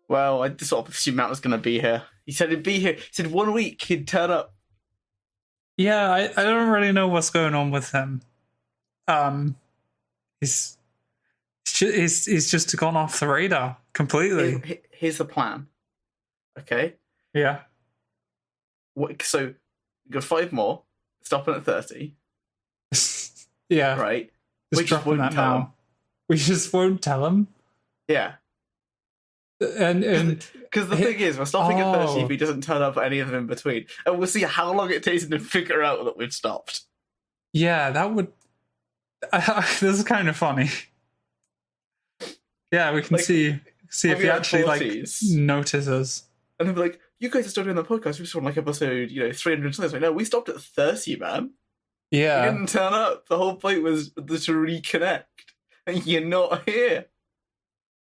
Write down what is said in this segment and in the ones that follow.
Well, I sort of assumed Matt was going to be here. He said he'd be here. He said 1 week he'd turn up. Yeah, I don't really know what's going on with him. He's just gone off the radar completely. Here's the plan. Okay? Yeah. So, you got 5 more, stopping at 30. Yeah. Right? Just dropping that now. We just won't tell him. Yeah. And because the thing is, we're stopping at 30 if he doesn't turn up at any of them in between. And we'll see how long it takes him to figure out that we've stopped. Yeah, that would... this is kind of funny. Yeah, we can see if he actually notices. And they'll be like, you guys are still doing the podcast. We saw episode 300 something. Like, no, we stopped at 30, man. Yeah. We didn't turn up. The whole point was to reconnect. And you're not here.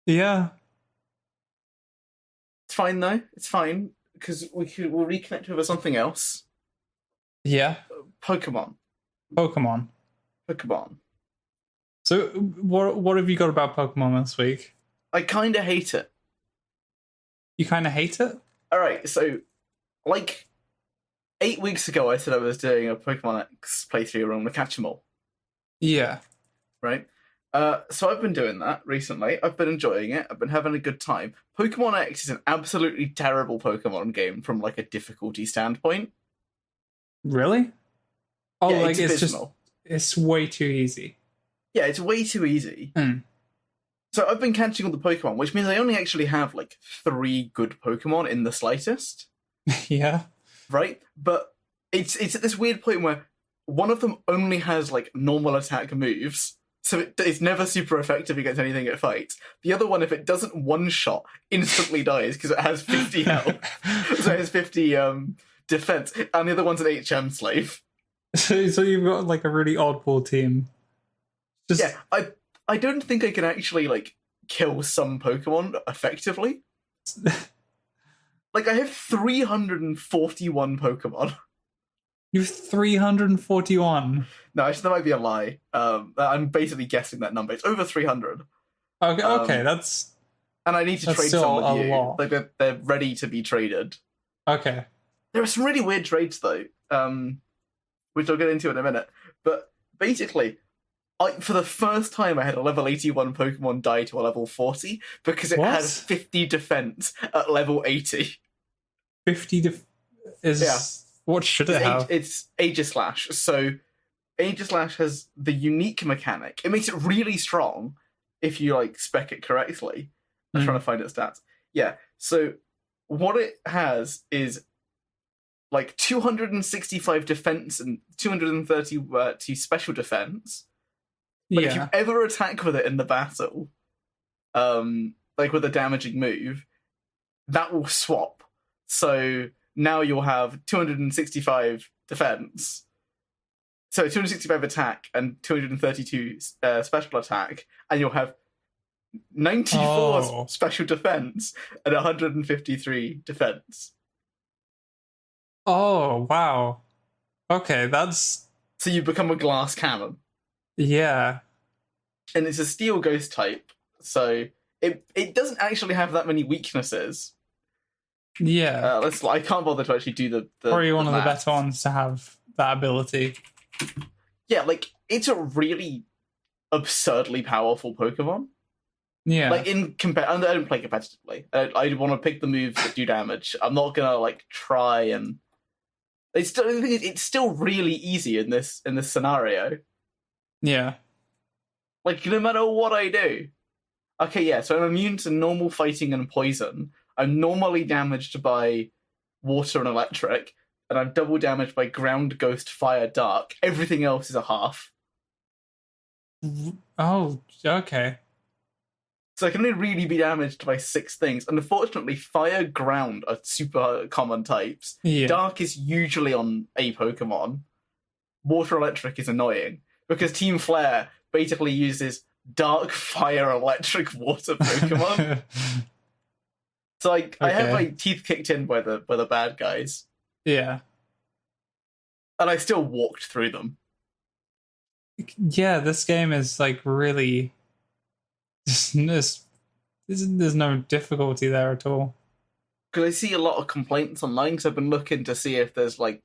Yeah. It's fine, though. It's fine. Because we'll reconnect over something else. Yeah. Pokemon. So, what have you got about Pokemon this week? I kind of hate it. You kind of hate it? Alright, so, 8 weeks ago I said I was doing a Pokemon X playthrough around the Catch 'em All. Yeah. Right? So I've been doing that recently. I've been enjoying it. I've been having a good time. Pokemon X is an absolutely terrible Pokemon game from, a difficulty standpoint. Really? Oh, yeah, it's way too easy. Yeah, it's way too easy. Mm. So I've been catching all the Pokemon, which means I only actually have, 3 good Pokemon in the slightest. Yeah. Right? But it's at this weird point where one of them only has, normal attack moves, so it's never super effective against anything it fights. The other one, if it doesn't one-shot, instantly dies because it has 50 health. So it has 50 defense, and the other one's an HM slave. So you've got, a really oddball team. Yeah, I don't think I can actually, kill some Pokemon effectively. I have 341 Pokemon. You have 341? No, actually, that might be a lie. I'm basically guessing that number. It's over 300. Okay, that's... And I need to trade some with you. Lot. They're ready to be traded. Okay. There are some really weird trades, though, which I'll get into in a minute. But basically, for the first time, I had a level 81 Pokemon die to a level 40 because it had 50 defense at level 80. 50 Yeah. What should it have? It's Aegislash. So Aegislash has the unique mechanic. It makes it really strong if you spec it correctly. I'm trying to find its stats. Yeah. So what it has is 265 defense and 232 special defense. But if you ever attack with it in the battle, with a damaging move, that will swap. So now you'll have 265 defense, so 265 attack and 232 special attack, and you'll have 94 special defense and 153 defense. Oh, wow. Okay, that's... So you become a glass cannon. Yeah. And it's a steel ghost type, so it doesn't actually have that many weaknesses. Yeah. I can't bother to actually do the probably one of the better ones to have that ability. Yeah, it's a really absurdly powerful Pokemon. Yeah. I don't play competitively. I want to pick the moves that do damage. I'm not gonna try and. It's still really easy in this scenario. Yeah. No matter what I do. Okay, yeah. So I'm immune to normal fighting and poison. I'm normally damaged by water and electric, and I'm double damaged by ground, ghost, fire, dark. Everything else is a half. Oh, okay. So I can only really be damaged by 6 things. And unfortunately, fire, ground are super common types. Yeah. Dark is usually on a Pokemon. Water, electric is annoying, because Team Flare basically uses dark, fire, electric, water Pokemon. So I have my teeth kicked in by the bad guys. Yeah. And I still walked through them. yeah, this game is like really there's no difficulty there at all. Because I see a lot of complaints online, because I've been looking to see if there's like,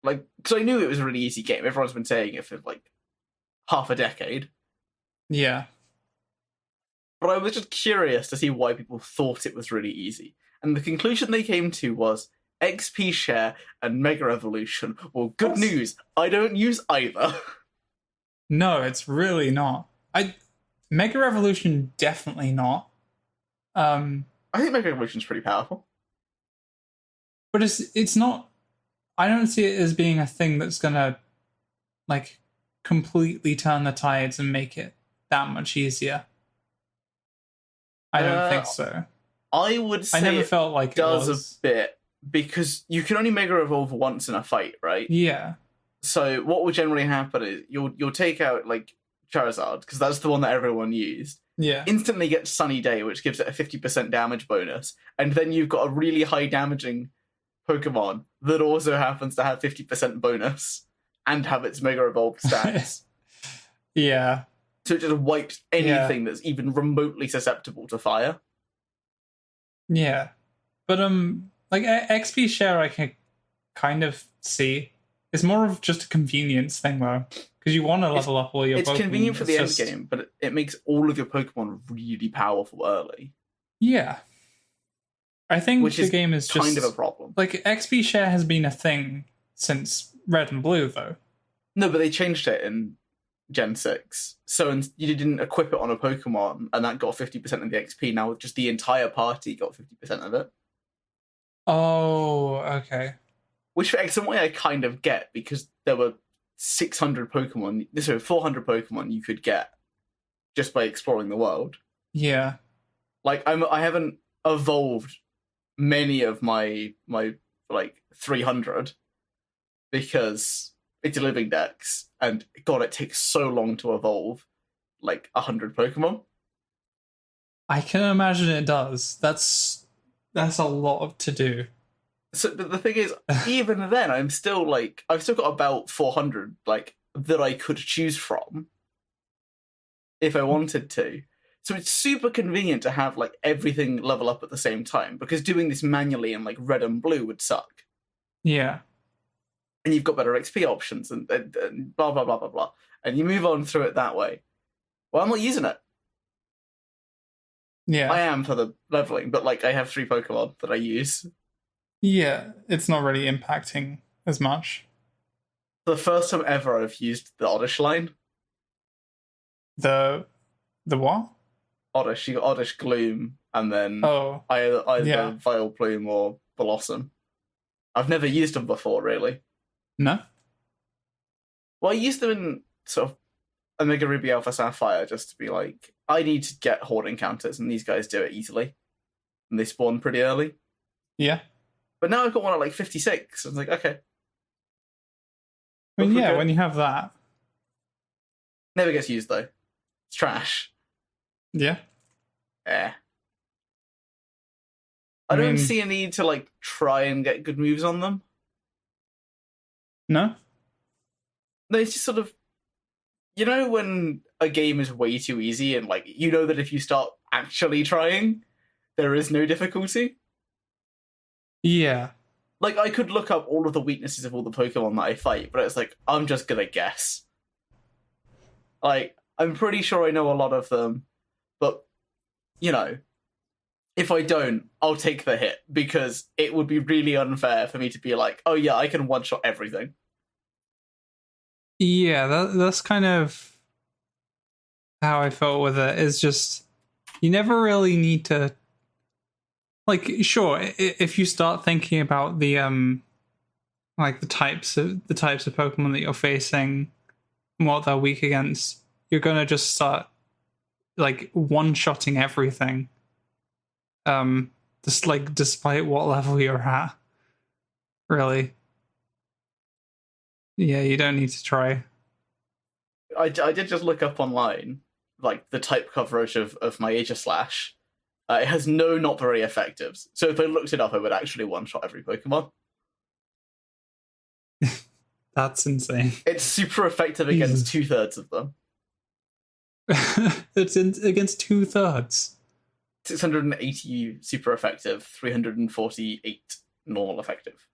because I knew it was a really easy game. Everyone's been saying it for like half a decade. Yeah. But I was just curious to see why people thought it was really easy. And the conclusion they came to was XP Share and Mega Evolution. Well, good news, I don't use either. No, it's really not. Mega Evolution, definitely not. I think Mega Evolution's pretty powerful. But it's not... I don't see it as being a thing that's gonna, like, completely turn the tides and make it that much easier. I don't think so. I would say I never felt like it does was. a bit, because you can only Mega Evolve once in a fight, right? Yeah. So what will generally happen is you'll take out, like, Charizard, because that's the one that everyone used. Yeah. Instantly get Sunny Day, which gives it a 50% damage bonus, and then you've got a really high damaging Pokemon that also happens to have 50% bonus and have its Mega Evolved stats. Yeah. So it just wipes anything that's even remotely susceptible to fire. Yeah. But like XP Share I can kind of see. It's more of just a convenience thing though. Because you want to level up all your Pokemon. It's convenient for the end game, but it makes all of your Pokemon really powerful early. Yeah. I think which the game is just kind of a problem. Like XP Share has been a thing since Red and Blue though. No, but they changed it in Gen 6. So you didn't equip it on a Pokemon, and that got 50% of the XP. Now just the entire party got 50% of it. Oh, okay. Which for some way I kind of get, because there were 600 Pokemon, so 400 Pokemon you could get just by exploring the world. Yeah. Like, I haven't evolved many of my like 300 because it's a living dex, and God, it takes so long to evolve like 100 Pokemon. I can imagine it does. That's a lot to do. So, but the thing is, even then, I've still got about 400 like that I could choose from if I wanted to. So it's super convenient to have like everything level up at the same time, because doing this manually in like Red and Blue would suck. Yeah. And you've got better XP options and blah, blah, blah, blah, blah. And you move on through it that way. Well, I'm not using it. Yeah. I am for the leveling, but like I have 3 Pokemon that I use. Yeah, it's not really impacting as much. The first time ever I've used the Oddish line. The what? Oddish. You got Oddish Gloom, and then either Vileplume or Blossom. I've never used them before, really. No? Well, I used them in sort of Omega Ruby Alpha Sapphire just to be like, I need to get Horde encounters, and these guys do it easily. And they spawn pretty early. Yeah. But now I've got one at like 56. I was like, okay. I mean, yeah, when you have that. Never gets used, though. It's trash. Yeah. I don't see a need to like try and get good moves on them. No? No, it's just sort of, you know, when a game is way too easy and like you know that if you start actually trying, there is no difficulty. Yeah. Like, I could look up all of the weaknesses of all the Pokemon that I fight, but it's like, I'm just gonna guess. Like, I'm pretty sure I know a lot of them, but, you know, if I don't, I'll take the hit, because it would be really unfair for me to be like, oh yeah, I can one-shot everything. Yeah, that's kind of how I felt with it. Is just, you never really need to, like, sure, if you start thinking about the like the types of Pokemon that you're facing and what they're weak against, you're gonna just start like one-shotting everything. Just like despite what level you're at. Really. Yeah, you don't need to try. I did just look up online, like, the type coverage of my Aegislash. It has no not very effectives. So if I looked it up, I would actually one-shot every Pokemon. That's insane. It's super effective against 2/3 of them. It's against 2/3. 680 super effective, 348 normal effective.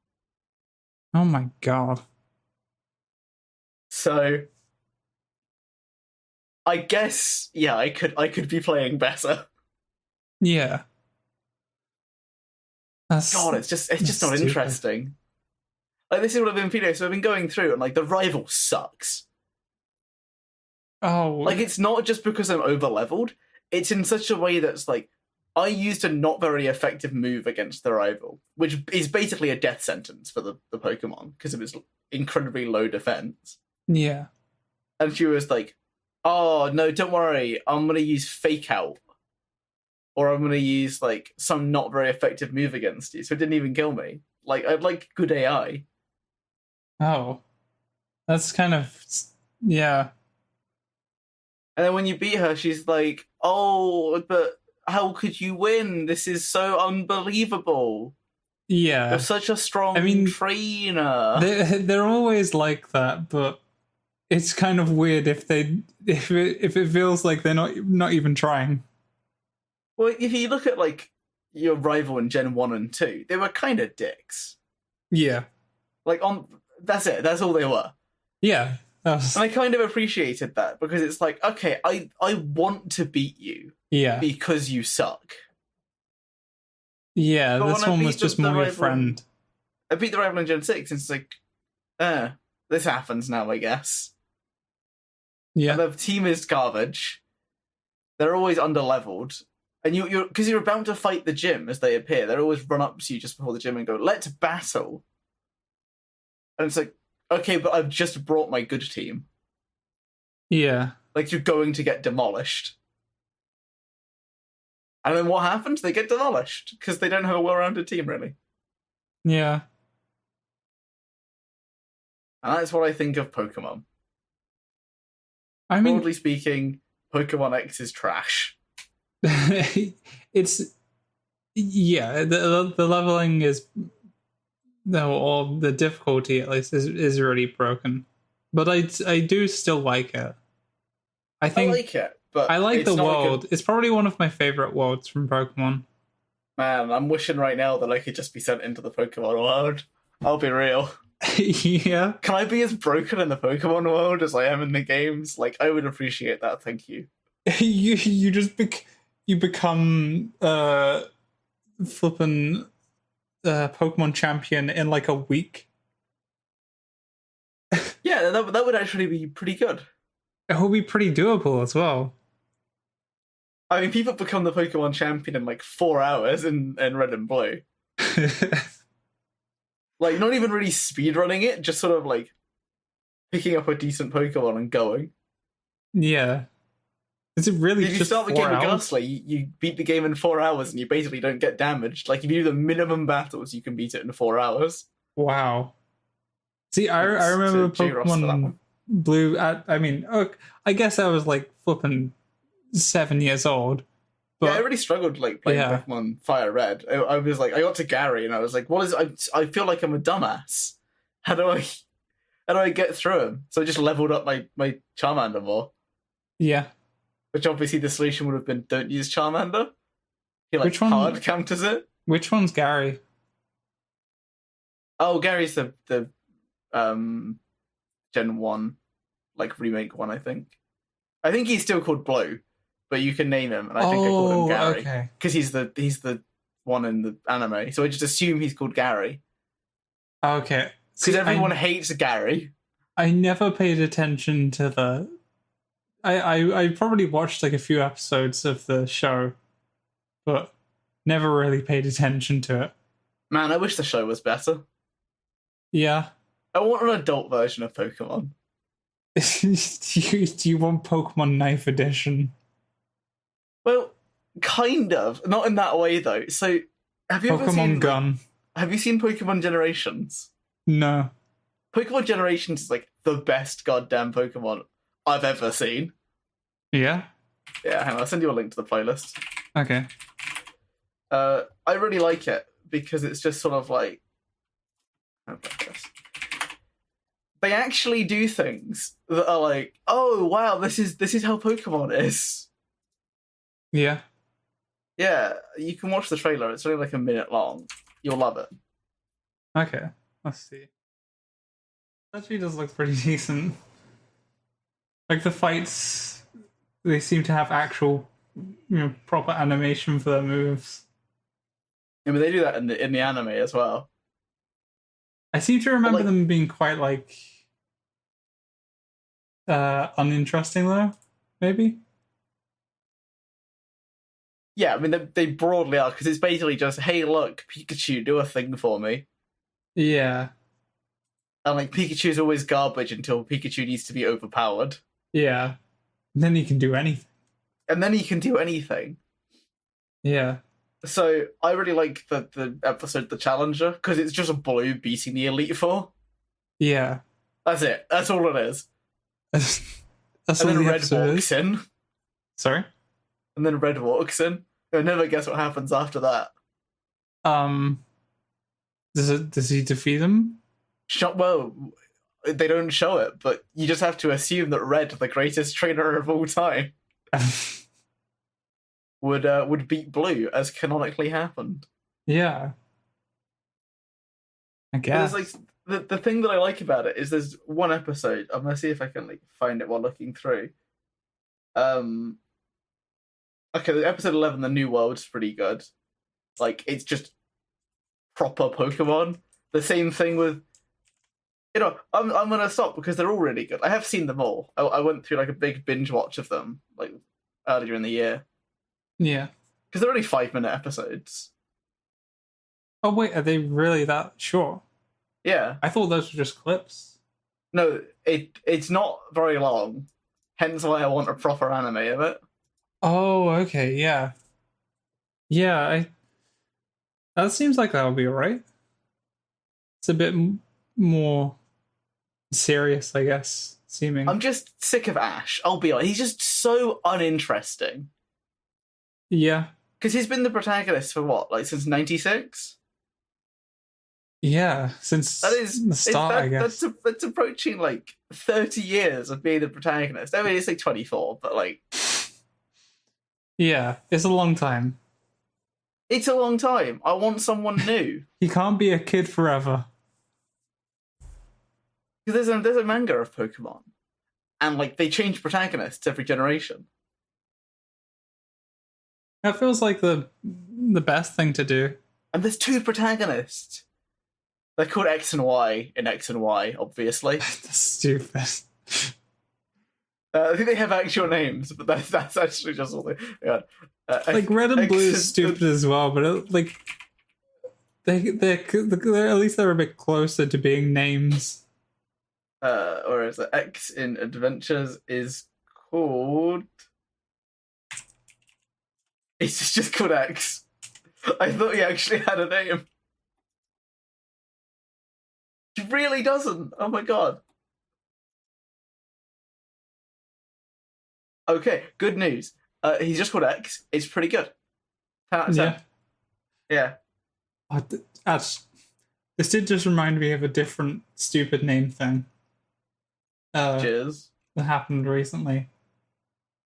Oh my god. So I guess, yeah, I could be playing better. Yeah. God, it's just not interesting. Like, this is what I've been feeling. So I've been going through, and like the rival sucks. Oh, like it's not just because I'm over leveled. It's in such a way that's like I used a not very effective move against the rival, which is basically a death sentence for the Pokemon because of its incredibly low defense. Yeah. And she was like, "Oh no, don't worry. I'm gonna use Fake Out, or I'm gonna use like some not very effective move against you." So it didn't even kill me. Like I'd like good AI. Oh, that's kind of, yeah. And then when you beat her, she's like, "Oh, but how could you win? This is so unbelievable. Yeah. You're such a strong trainer." They're always like that, but it's kind of weird if it feels like they're not even trying. Well, if you look at like your rival in Gen 1 and 2, they were kind of dicks. Yeah. Like that's it. That's all they were. Yeah. And I kind of appreciated that because it's like, okay, I want to beat you. Yeah. Because you suck. Yeah, but this one was just more your friend. I beat the rival in Gen 6 and it's like, this happens now, I guess. Yeah. And the team is garbage. They're always under-leveled. And you're because you're about to fight the gym as they appear. They always run up to you just before the gym and go, "Let's battle." And it's like, okay, but I've just brought my good team. Yeah. Like, you're going to get demolished. And then what happens? They get demolished because they don't have a well-rounded team, really. Yeah. And that's what I think of Pokemon. I mean, broadly speaking, Pokemon X is trash. It's, yeah, the leveling is, or the difficulty at least is really broken, but I do still like it. I like it, but I like the world. It's probably one of my favorite worlds from Pokemon. Man, I'm wishing right now that I could just be sent into the Pokemon world. I'll be real. Yeah. Can I be as broken in the Pokemon world as I am in the games? Like, I would appreciate that. Thank you. you just you become flippin' Pokemon champion in like a week. Yeah, that would actually be pretty good. It would be pretty doable as well. I mean, people become the Pokemon champion in like 4 hours in Red and Blue. Like, not even really speedrunning it, just sort of like picking up a decent Pokemon and going. Yeah. Is it really if you start the game with Ghastly, you beat the game in 4 hours and you basically don't get damaged. Like, if you do the minimum battles, you can beat it in 4 hours. Wow. See, I remember Pokemon Blue I guess I was like flipping 7 years old. But, yeah, I really struggled like playing Pokemon Fire Red. I was like, I got to Gary and I was like, what is it? I feel like I'm a dumbass. How do I get through him? So I just leveled up my Charmander more. Yeah. Which obviously the solution would have been don't use Charmander. He like hard counters it. Which one's Gary? Oh, Gary's the Gen 1 like remake one, I think. I think he's still called Blue, but you can name him, and I think I called him Gary because he's the one in the anime. So I just assume he's called Gary. Okay, because everyone hates Gary. I never paid attention to the. I probably watched like a few episodes of the show, but never really paid attention to it. Man, I wish the show was better. Yeah. I want an adult version of Pokemon. Do you want Pokemon Knife Edition? Well, kind of. Not in that way, though. So, have you ever seen... Gun. Have you seen Pokemon Generations? No. Pokemon Generations is, like, the best goddamn Pokemon I've ever seen. Yeah? Yeah, hang on. I'll send you a link to the playlist. Okay. I really like it, because it's just sort of like... How about this? they actually do things that are like, oh wow, this is how Pokemon is. Yeah. Yeah, you can watch the trailer. It's only like a minute long. You'll love it. Okay, let's see. Actually, does look pretty decent. Like the fights, they seem to have actual, proper animation for their moves. I mean, they do that in the anime as well. I seem to remember them being quite like uninteresting though. Maybe. Yeah, I mean they broadly are because it's basically just, hey, look, Pikachu, do a thing for me. Yeah. And like Pikachu's always garbage until Pikachu needs to be overpowered. Yeah. And then he can do anything. And then he can do anything. Yeah. So I really like the episode The Challenger because it's just a Blue beating the Elite Four. Yeah. That's it. That's all it is. That's and all then the Red walks in. Sorry? And then Red walks in. You'll never guess what happens after that. Does he defeat him? Well, they don't show it, but you just have to assume that Red, the greatest trainer of all time, would beat Blue, as canonically happened. Yeah. I guess. Like the thing that I like about it is there's one episode. I'm gonna see if I can like find it while looking through. Okay, the episode 11, The New World, is pretty good. Like it's just proper Pokemon. The same thing with. I'm gonna stop because they're all really good. I have seen them all. I went through like a big binge watch of them like earlier in the year. Yeah. Because they're only 5-minute episodes. Oh wait, are they really that short? Yeah. I thought those were just clips. No, it's not very long. Hence why I want a proper anime of it. Oh, okay, yeah. Yeah, that seems like that'll be alright. It's a bit more serious, I guess, seeming. I'm just sick of Ash, I'll be honest. He's just so uninteresting. Yeah. Because he's been the protagonist for what, like since 96? Yeah, since the start, I guess. That's approaching like 30 years of being the protagonist. I mean, it's like 24, but like... Yeah, it's a long time. It's a long time. I want someone new. He can't be a kid forever. Because there's a manga of Pokemon. And like they change protagonists every generation. That feels like the best thing to do. And there's 2 protagonists. They're called X and Y in X and Y, obviously. That's stupid. I think they have actual names, but that's actually just all they... Yeah. Like Red and Blue is stupid as well, but they're at least they're a bit closer to being names. Or is it X in Adventures is called... It's just called X. I thought he actually had a name. He really doesn't. Oh my god. Okay, good news. He's just called X. It's pretty good. 10 out of 10. Yeah. This did just remind me of a different stupid name thing. Cheers. That happened recently.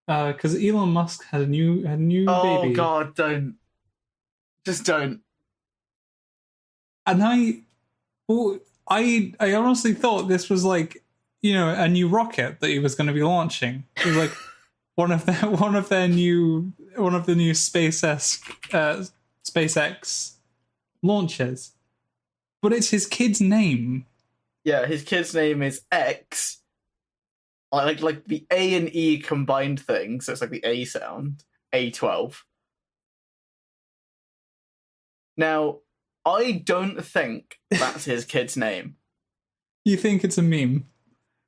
Because Elon Musk had a new baby. Oh god, don't. Just don't. And I honestly thought this was like, a new rocket that he was going to be launching. It was like one of the new SpaceX launches. But it's his kid's name. Yeah, his kid's name is X. Like the A and E combined thing, so it's like the A sound. A12. Now, I don't think that's his kid's name. You think it's a meme?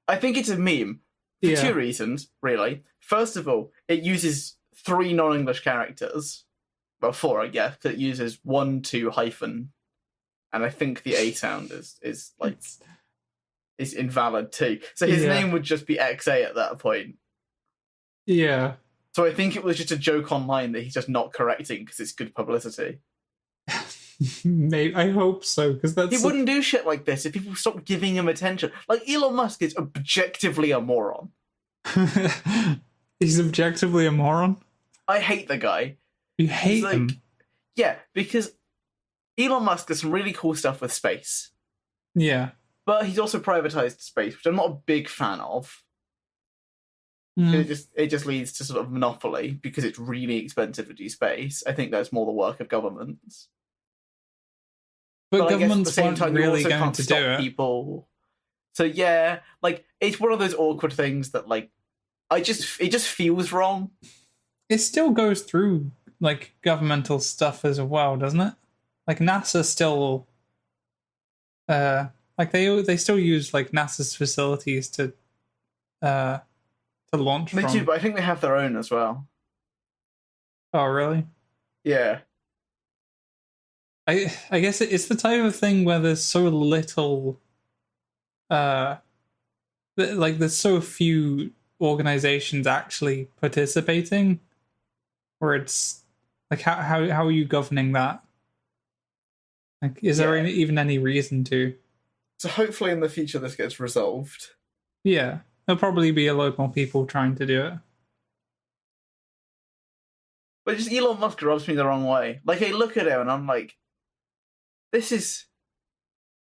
I think it's a meme. For 2 reasons, really. First of all, it uses 3 non-English characters. Well, 4, I guess. It uses 1, 2 hyphen. And I think the A sound is invalid too. So his name would just be XA at that point. Yeah. So I think it was just a joke online that he's just not correcting because it's good publicity. Maybe, I hope so, because He wouldn't do shit like this if people stopped giving him attention. Like, Elon Musk is objectively a moron. He's objectively a moron? I hate the guy. You hate him? Yeah, because Elon Musk does some really cool stuff with space. Yeah. But he's also privatized space, which I'm not a big fan of. It just leads to sort of monopoly because it's really expensive to do space. I think that's more the work of governments. But governments aren't really going to do it. People. So yeah, like, it's one of those awkward things that, like, it just feels wrong. It still goes through, like, governmental stuff as well, doesn't it? Like, NASA still, like, they still use, like, NASA's facilities to launch from. They do, but I think they have their own as well. Oh, really? Yeah. I guess it's the type of thing where there's so little, like, there's so few organizations actually participating, where it's like, how are you governing that? Like, is there even any reason to? So hopefully in the future this gets resolved. Yeah, there'll probably be a lot more people trying to do it. But just Elon Musk rubs me the wrong way. Like, I look at him and I'm like, this is...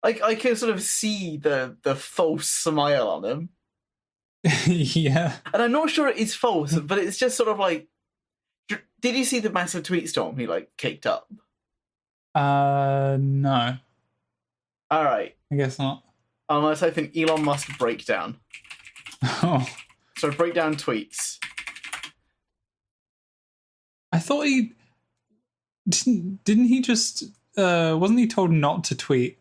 Like, I can sort of see the false smile on him. Yeah. And I'm not sure it is false, but it's just sort of like... Did you see the massive tweet storm he, like, kicked up? No. Alright. I guess not. I'm going to type in Elon Musk breakdown. Oh. So, breakdown tweets. I thought he... Didn't he just... wasn't he told not to tweet?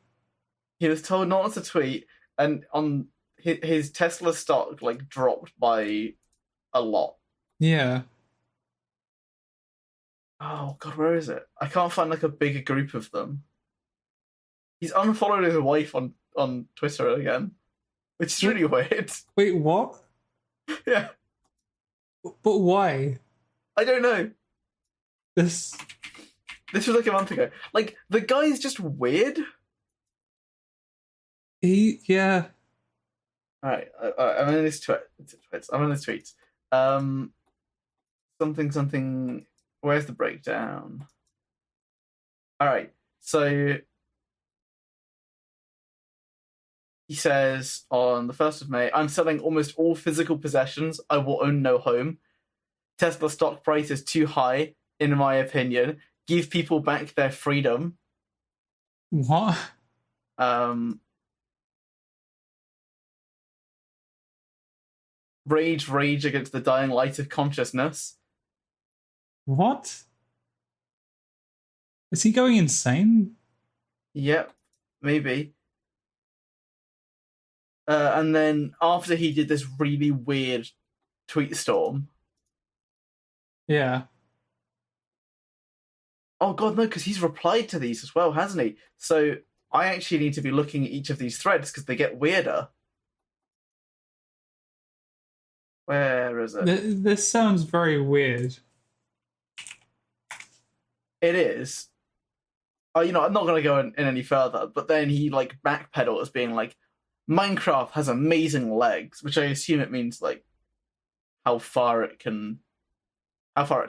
He was told not to tweet, and on his Tesla stock, like, dropped by a lot. Yeah. Oh, God, where is it? I can't find, like, a bigger group of them. He's unfollowed his wife on Twitter again, which is really weird. Wait, what? Yeah. But why? I don't know. This was like a month ago. Like, the guy's just weird. Yeah. Alright, I'm in his tweets. I'm in his tweets. Something. Where's the breakdown? Alright, so he says on the 1st of May, I'm selling almost all physical possessions. I will own no home. Tesla stock price is too high, in my opinion. Give people back their freedom. What? Rage against the dying light of consciousness. What? Is he going insane? Yep, maybe. And then after he did this really weird tweet storm. Yeah. Oh, God, no, because he's replied to these as well, hasn't he? So I actually need to be looking at each of these threads because they get weirder. Where is it? This sounds very weird. It is. I'm not going to go in any further, but then he, like, backpedals being like, Minecraft has amazing legs, which I assume it means, like, how far it's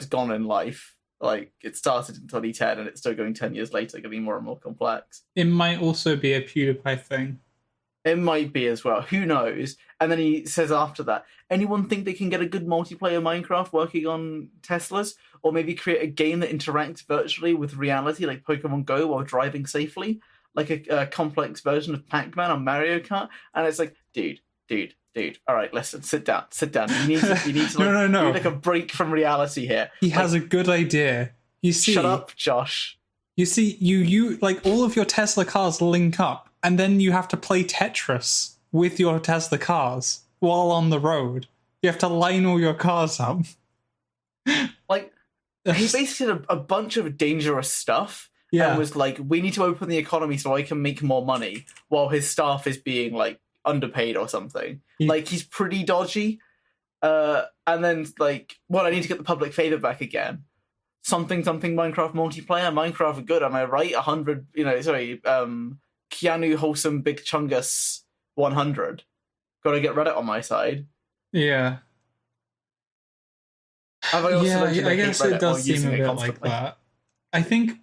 gone in life. Like, it started in 2010 and it's still going 10 years later, getting more and more complex. It might also be a PewDiePie thing. It might be as well. Who knows? And then he says after that, anyone think they can get a good multiplayer Minecraft working on Teslas? Or maybe create a game that interacts virtually with reality, like Pokemon Go, while driving safely? Like a complex version of Pac-Man on Mario Kart? And it's like, dude. All right, listen, sit down. You need to like, no. You need, like, a break from reality here. He has a good idea. You see, shut up, Josh. You see, you like, all of your Tesla cars link up, and then you have to play Tetris with your Tesla cars while on the road. You have to line all your cars up. Like, he basically did a bunch of dangerous stuff. Yeah. And was like, we need to open the economy so I can make more money, while his staff is being, like, underpaid or something. Like, he's pretty dodgy. And then, like, well, I need to get the public favor back again. something Minecraft multiplayer. Minecraft are good, am I right? 100, Keanu Wholesome Big Chungus 100. Got to get Reddit on my side. Yeah. I guess it does seem a bit like that. I think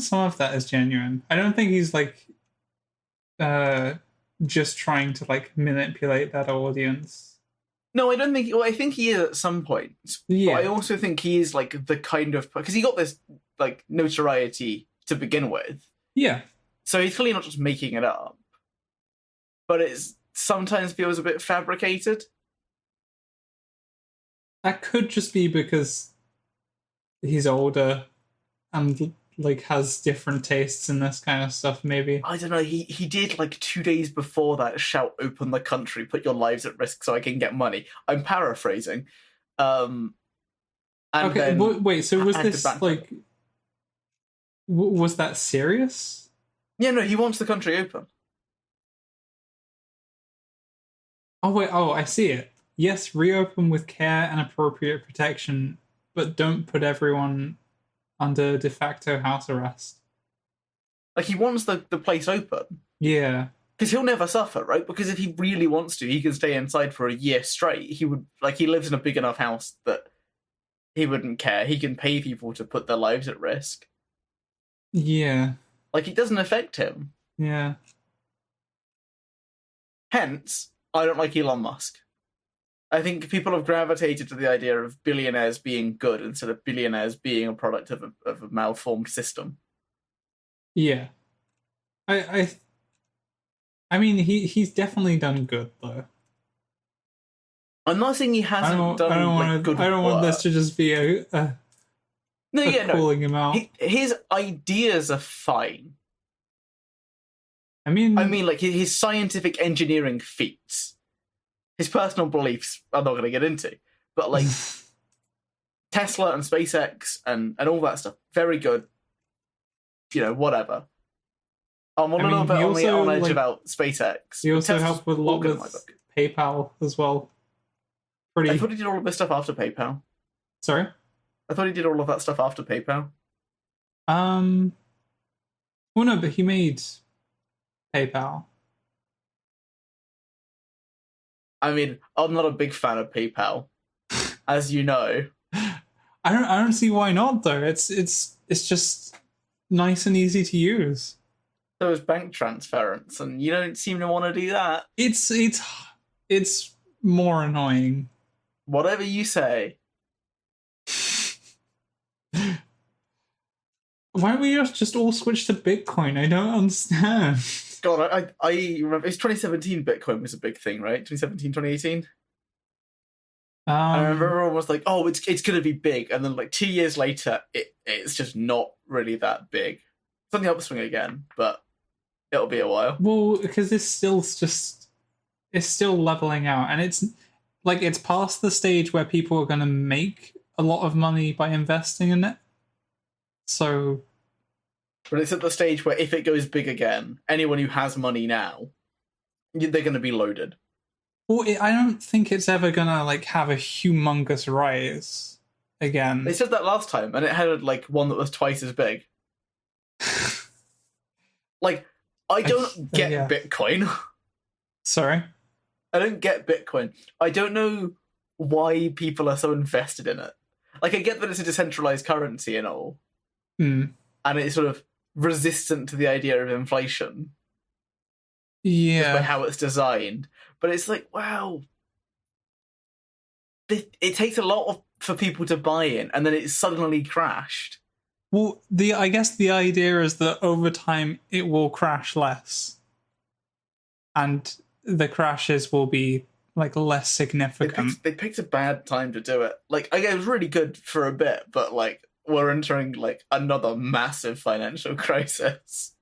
some of that is genuine. I don't think he's like just trying to like manipulate that audience. No, I don't think. Well, I think he is at some point. Yeah. But I also think he is like the kind of, because he got this like notoriety to begin with. Yeah. So he's clearly not just making it up. But it sometimes feels a bit fabricated. That could just be because he's older and like has different tastes in this kind of stuff, maybe. I don't know. He did like 2 days before that shout, "Open the country, put your lives at risk so I can get money." I'm paraphrasing. And okay, wait. So was this like? Was that serious? Yeah, no. He wants the country open. Oh wait. Oh, I see it. Yes, reopen with care and appropriate protection, but don't put everyone under de facto house arrest. Like, he wants the place open. Yeah. Because he'll never suffer, right? Because if he really wants to, he can stay inside for a year straight. He would, like, he lives in a big enough house that he wouldn't care. He can pay people to put their lives at risk. Yeah. Like, it doesn't affect him. Yeah. Hence, I don't like Elon Musk. I think people have gravitated to the idea of billionaires being good instead of billionaires being a product of a malformed system. Yeah. I mean, he's definitely done good, though. I'm not saying he hasn't done good work. I don't want this to just be calling him out. His ideas are fine. I mean, like, his scientific engineering feats. His personal beliefs, I'm not going to get into. But, like, Tesla and SpaceX and all that stuff, very good. You know, whatever. I'm a little bit on edge about SpaceX. He also helped with a lot with PayPal as well. I thought he did all of this stuff after PayPal. Sorry? I thought he did all of that stuff after PayPal. Well, no, but he made PayPal. I mean, I'm not a big fan of PayPal, as you know. I don't see why not, though. It's just nice and easy to use. So is bank transference, and you don't seem to want to do that. It's more annoying. Whatever you say. Why don't we just all switch to Bitcoin? I don't understand. God, I remember it's 2017 Bitcoin was a big thing, right? 2017, 2018? I remember everyone was like, oh, it's going to be big. And then like 2 years later, it's just not really that big. It's on the upswing again, but it'll be a while. Well, because it's still leveling out. And it's like, it's past the stage where people are going to make a lot of money by investing in it. So... But it's at the stage where if it goes big again, anyone who has money now, they're going to be loaded. Well, I don't think it's ever going to like have a humongous rise again. They said that last time, and it had like one that was twice as big. Like, I don't get Bitcoin. Sorry? I don't get Bitcoin. I don't know why people are so invested in it. Like, I get that it's a decentralized currency and all. Mm. And it's sort of resistant to the idea of inflation. Yeah. Just by how it's designed. But it's like, wow. It takes a lot for people to buy in, and then it suddenly crashed. Well, I guess the idea is that over time it will crash less. And the crashes will be like less significant. They picked a bad time to do it. Like, I guess it was really good for a bit, but like, we're entering like another massive financial crisis.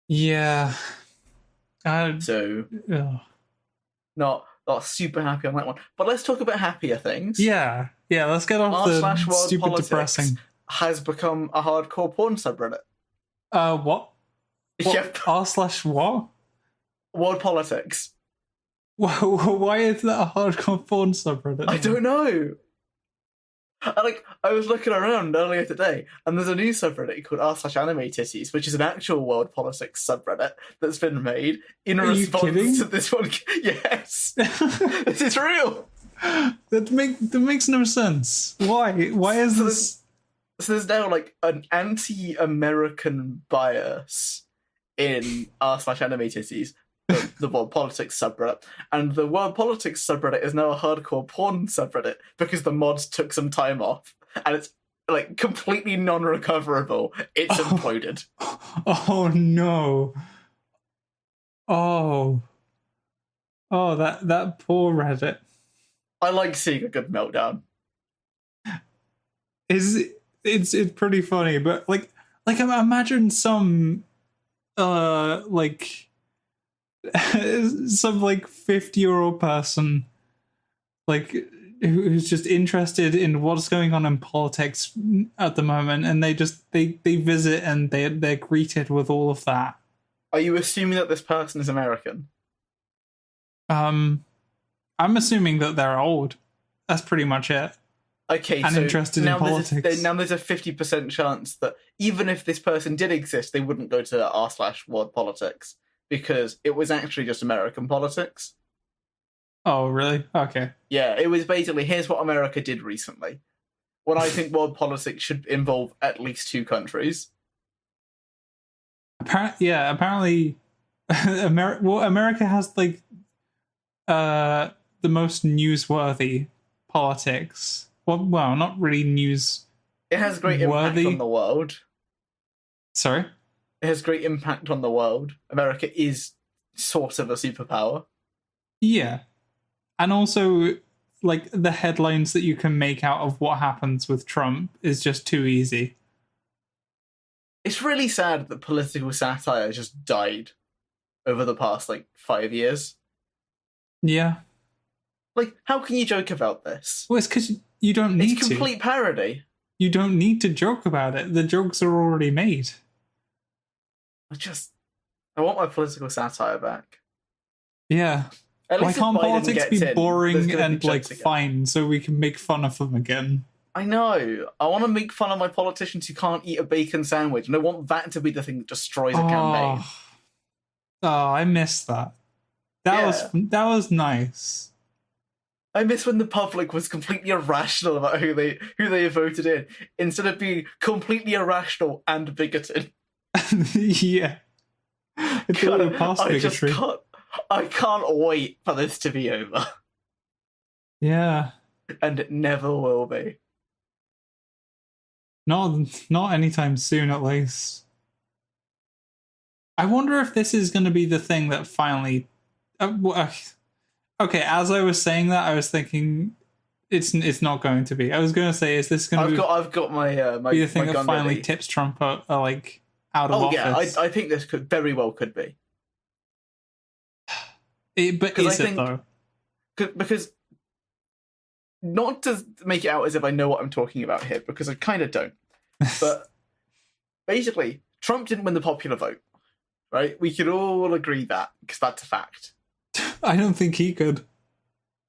Yeah. So, not super happy on that one. But let's talk about happier things. Yeah. Let's get off the stupid depressing. Has become a hardcore porn subreddit. What? Yep. r/what? World politics. Why is that a hardcore porn subreddit? I don't know. I was looking around earlier today, and there's a new subreddit called r/anime which is an actual world politics subreddit that's been made in response to this one. Yes, this is real. That makes no sense. Why? Why is this? So there's now like an anti-American bias in r/anime the world politics subreddit, and the world politics subreddit is now a hardcore porn subreddit because the mods took some time off, and it's like completely non-recoverable. It's imploded. Oh no! Oh, that poor Reddit. I like seeing a good meltdown. It's pretty funny, but like imagine some some like 50-year-old person like who's just interested in what's going on in politics at the moment, and they visit and they're greeted with all of that. Are you assuming that this person is American? I'm assuming that they're old. That's pretty much it. Okay, and so interested in politics. Now there's a 50% chance that even if this person did exist, they wouldn't go to r/world politics because it was actually just American politics. Oh, really? Okay. Yeah, it was basically, here's what America did recently. When I think world politics should involve at least 2 countries. Apparently, America has like the most newsworthy politics. Well, not really news. It has great impact on the world. Sorry? It has great impact on the world. America is sort of a superpower. Yeah. And also, like, the headlines that you can make out of what happens with Trump is just too easy. It's really sad that political satire just died over the past, 5 years. Yeah. Like, how can you joke about this? Well, it's because you don't need to. It's complete parody. You don't need to joke about it. The jokes are already made. I want my political satire back. Yeah. Why can't politics be boring and, fine so we can make fun of them again? I know. I want to make fun of my politicians who can't eat a bacon sandwich, and I want that to be the thing that destroys a campaign. Oh, I miss that. That was nice. I miss when the public was completely irrational about who they voted in, instead of being completely irrational and bigoted. Yeah. It's all past bigotry. I can't wait for this to be over. Yeah. And it never will be. Not anytime soon, at least. I wonder if this is going to be the thing that finally... okay, as I was saying that, I was thinking it's not going to be. I was going to say, is this going to I've got my be the thing that finally tips Trump out of office? Yeah, I think this very well could be. But is it, though? Because, not to make it out as if I know what I'm talking about here, because I kind of don't. But basically, Trump didn't win the popular vote, right? We could all agree that, because that's a fact. I don't think he could.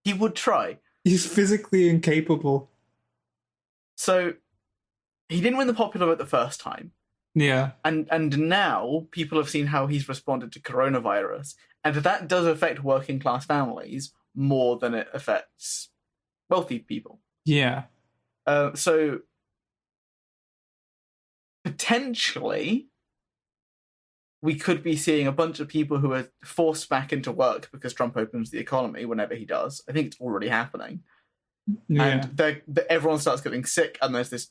He would try. He's physically incapable. So, he didn't win the popular vote the first time. Yeah. And now people have seen how he's responded to coronavirus, and that does affect working class families more than it affects wealthy people. Yeah. So potentially we could be seeing a bunch of people who are forced back into work because Trump opens the economy whenever he does. I think it's already happening. Yeah. And everyone starts getting sick, and there's this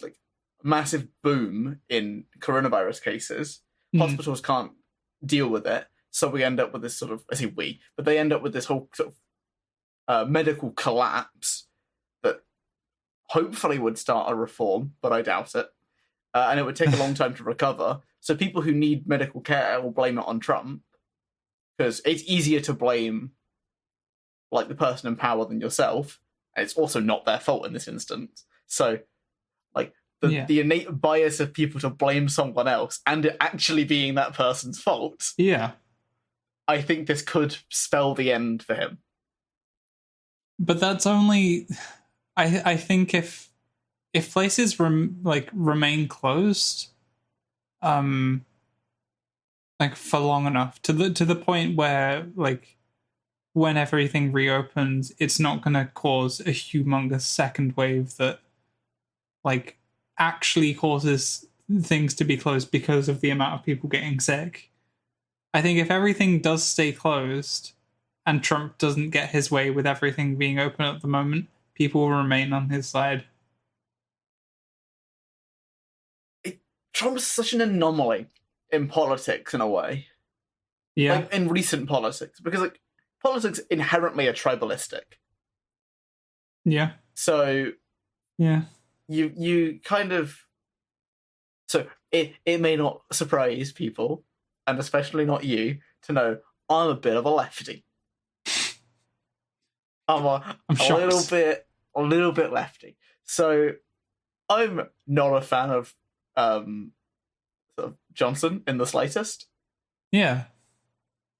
massive boom in coronavirus cases. Hospitals can't deal with it, so we end up with this sort of, I say we, but they end up with this whole sort of medical collapse that hopefully would start a reform, but I doubt it. And it would take a long time to recover. So people who need medical care will blame it on Trump, because it's easier to blame the person in power than yourself, and it's also not their fault in this instance. So the innate bias of people to blame someone else and it actually being that person's fault. Yeah. I think this could spell the end for him. But that's only... I think if if places remain closed, like for long enough to the point where like when everything reopens, it's not going to cause a humongous second wave that like actually causes things to be closed because of the amount of people getting sick. I think if everything does stay closed and Trump doesn't get his way with everything being open at the moment, people will remain on his side. Trump's such an anomaly in politics in a way. Yeah. Like in recent politics, because like politics inherently are tribalistic. Yeah. So yeah. You kind of, so it may not surprise people, and especially not you, to know I'm a bit of a lefty. I'm a little bit lefty. So I'm not a fan of sort of Johnson in the slightest. Yeah.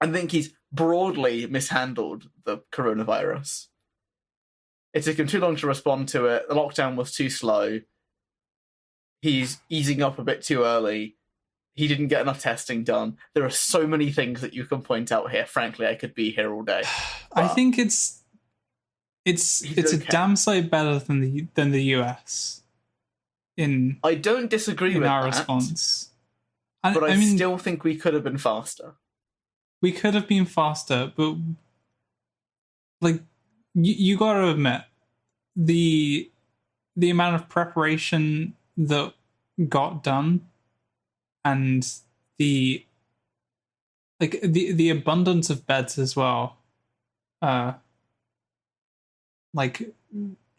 I think he's broadly mishandled the coronavirus. It took him too long to respond to it. The lockdown was too slow. He's easing up a bit too early. He didn't get enough testing done. There are so many things that you can point out here. Frankly, I could be here all day. I think it's okay. A damn sight better than the US. I don't disagree with our that, response. But I mean, still think we could have been faster. We could have been faster, but like you got to admit the amount of preparation that got done and the abundance of beds as well. Like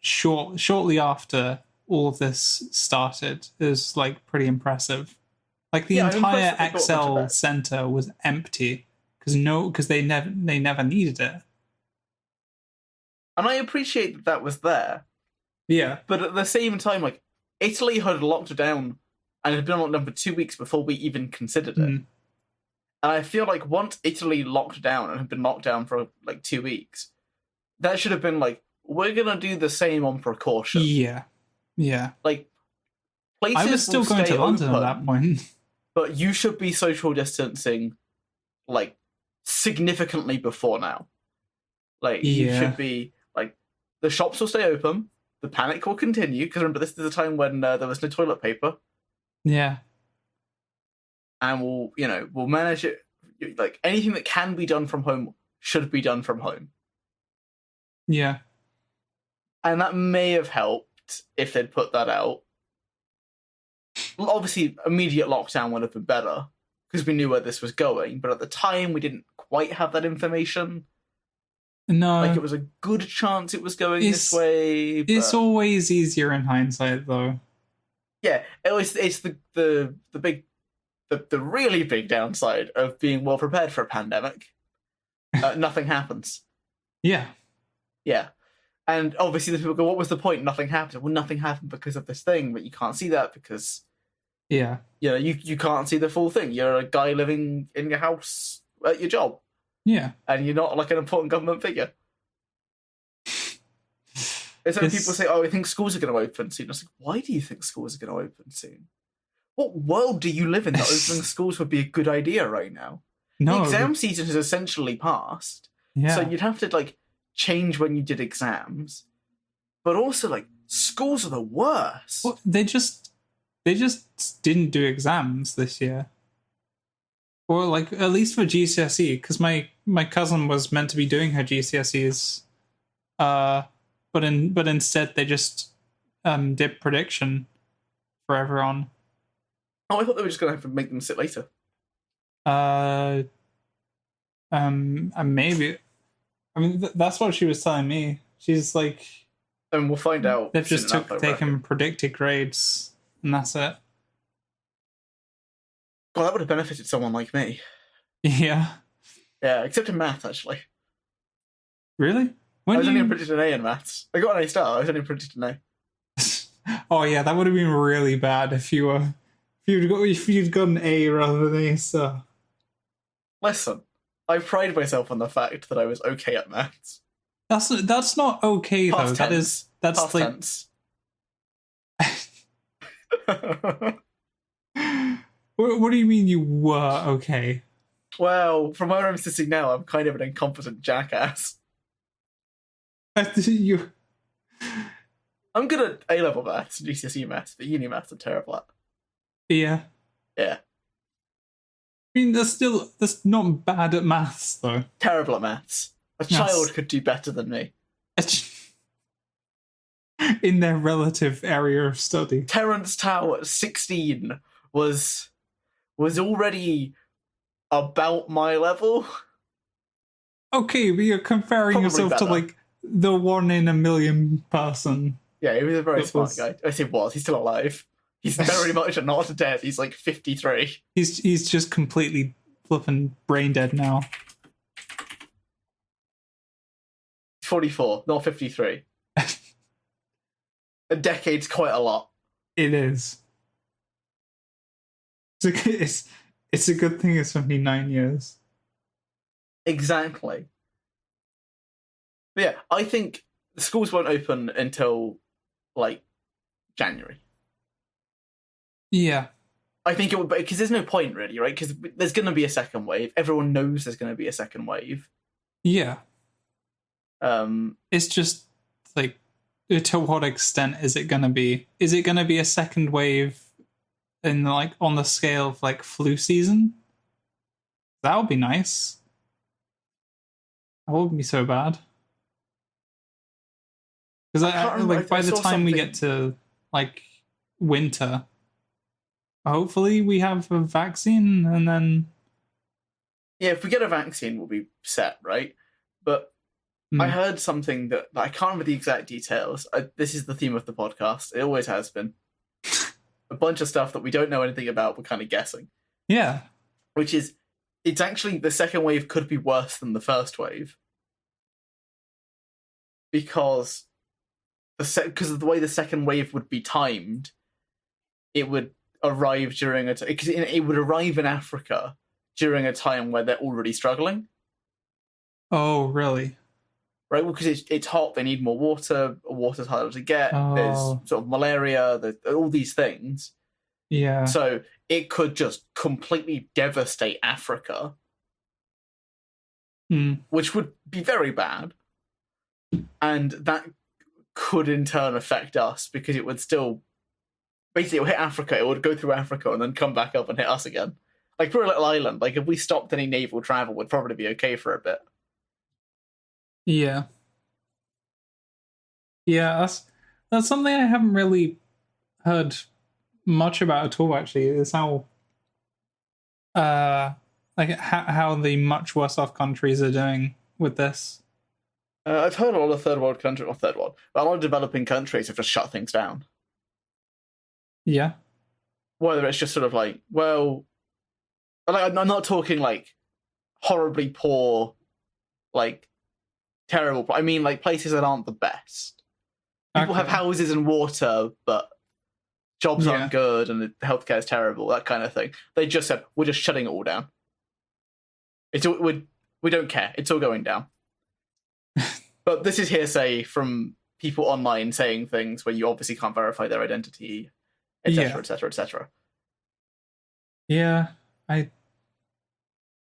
shortly after all of this started is like pretty impressive. Like the entire Excel center was empty because they never needed it. And I appreciate that was there. Yeah. But at the same time, like, Italy had locked down and had been locked down for 2 weeks before we even considered it. And I feel like once Italy locked down and had been locked down for like 2 weeks, that should have been like, we're gonna do the same on precaution. Yeah. Yeah. Like, places I was still going to London at that point. But you should be social distancing like significantly before now. Like, you should be like, the shops will stay open, the panic will continue, because remember, this is a time when there was no toilet paper. Yeah. And we'll manage it. Like, anything that can be done from home should be done from home. Yeah. And that may have helped if they'd put that out. Obviously, immediate lockdown would have been better, because we knew where this was going, but at the time, we didn't quite have that information. No. Like, it was a good chance it was going this way. But... It's always easier in hindsight, though. Yeah, it's the really big downside of being well prepared for a pandemic. Nothing happens. Yeah. Yeah. And obviously the people go, what was the point? Nothing happened. Well, nothing happened because of this thing, but you can't see that because... Yeah. You can't see the full thing. You're a guy living in your house at your job. Yeah. And you're not like an important government figure. And so people say, I think schools are going to open soon. I was like, why do you think schools are going to open soon? What world do you live in that opening schools would be a good idea right now? No. The exam season has essentially passed. Yeah. So you'd have to, like, change when you did exams. But also, like, schools are the worst. Well, they just didn't do exams this year. Or, like, at least for GCSE, because my cousin was meant to be doing her GCSEs, but instead they just did prediction for everyone. Oh, I thought they were just going to have to make them sit later. Maybe. I mean, that's what she was telling me. She's like... And we'll find out. They've just taken predicted grades, and that's it. God, that would have benefited someone like me. Yeah. Yeah, except in maths, actually. Really? I was only predicted an A in maths. I got an A star. I was only predicted an A. Oh yeah, that would have been really bad if you'd got an A rather than A star. Listen, I pride myself on the fact that I was okay at maths. That's not okay though. Past tense. That's Past like tense. What do you mean you were okay? Well, from where I'm sitting now, I'm kind of an incompetent jackass. You... I'm good at A-level maths and GCSE maths, but uni maths I'm terrible at. Yeah. Yeah. I mean, that's not bad at maths, though. Terrible at maths. A child could do better than me. In their relative area of study. Terence Tao at 16 was already about my level. Okay, but you're comparing Probably yourself better. to, like, the 1 in a million person. Yeah, he was a very smart guy. I say was. He's still alive. He's very much not dead. He's like 53. He's just completely flipping brain dead now. 44, not 53. A decade's quite a lot. It is. It's a good thing it's only 9 years. Exactly. But yeah, I think the schools won't open until, like, January. Yeah. I think it would, because there's no point really, right? Because there's going to be a second wave. Everyone knows there's going to be a second wave. Yeah. It's just, like, to what extent is it going to be? Is it going to be a second wave in, like, on the scale of, like, flu season? That would be nice. That wouldn't be so bad. Because by the time we get to, like, winter, hopefully we have a vaccine, and then... Yeah, if we get a vaccine, we'll be set, right? But I heard something that I can't remember the exact details. This is the theme of the podcast. It always has been. A bunch of stuff that we don't know anything about, we're kind of guessing. Yeah. Which is, it's actually, the second wave could be worse than the first wave. Because of the way the second wave would be timed, it would arrive during because it would arrive in Africa during a time where they're already struggling. Oh, really? Right, well, because it's hot, they need more water. Water's harder to get. Oh. There's sort of malaria. There's all these things. Yeah. So it could just completely devastate Africa, which would be very bad, and that could in turn affect us because it would still basically it would hit Africa. It would go through Africa and then come back up and hit us again. Like, we're a little island. Like, if we stopped any naval travel, we'd probably be okay for a bit. Yeah. Yeah, that's something I haven't really heard much about at all, actually, is how how the much worse off countries are doing with this. I've heard a lot of third world countries, not third world, but a lot of developing countries have just shut things down. Yeah. Whether it's just sort of like, well, like, I'm not talking like horribly poor, like terrible. I mean, like, places that aren't the best. People have houses and water, but jobs aren't good and the healthcare is terrible, that kind of thing. They just said, we're just shutting it all down. We don't care. It's all going down. But this is hearsay from people online saying things where you obviously can't verify their identity, etc., etc., etc. Yeah, I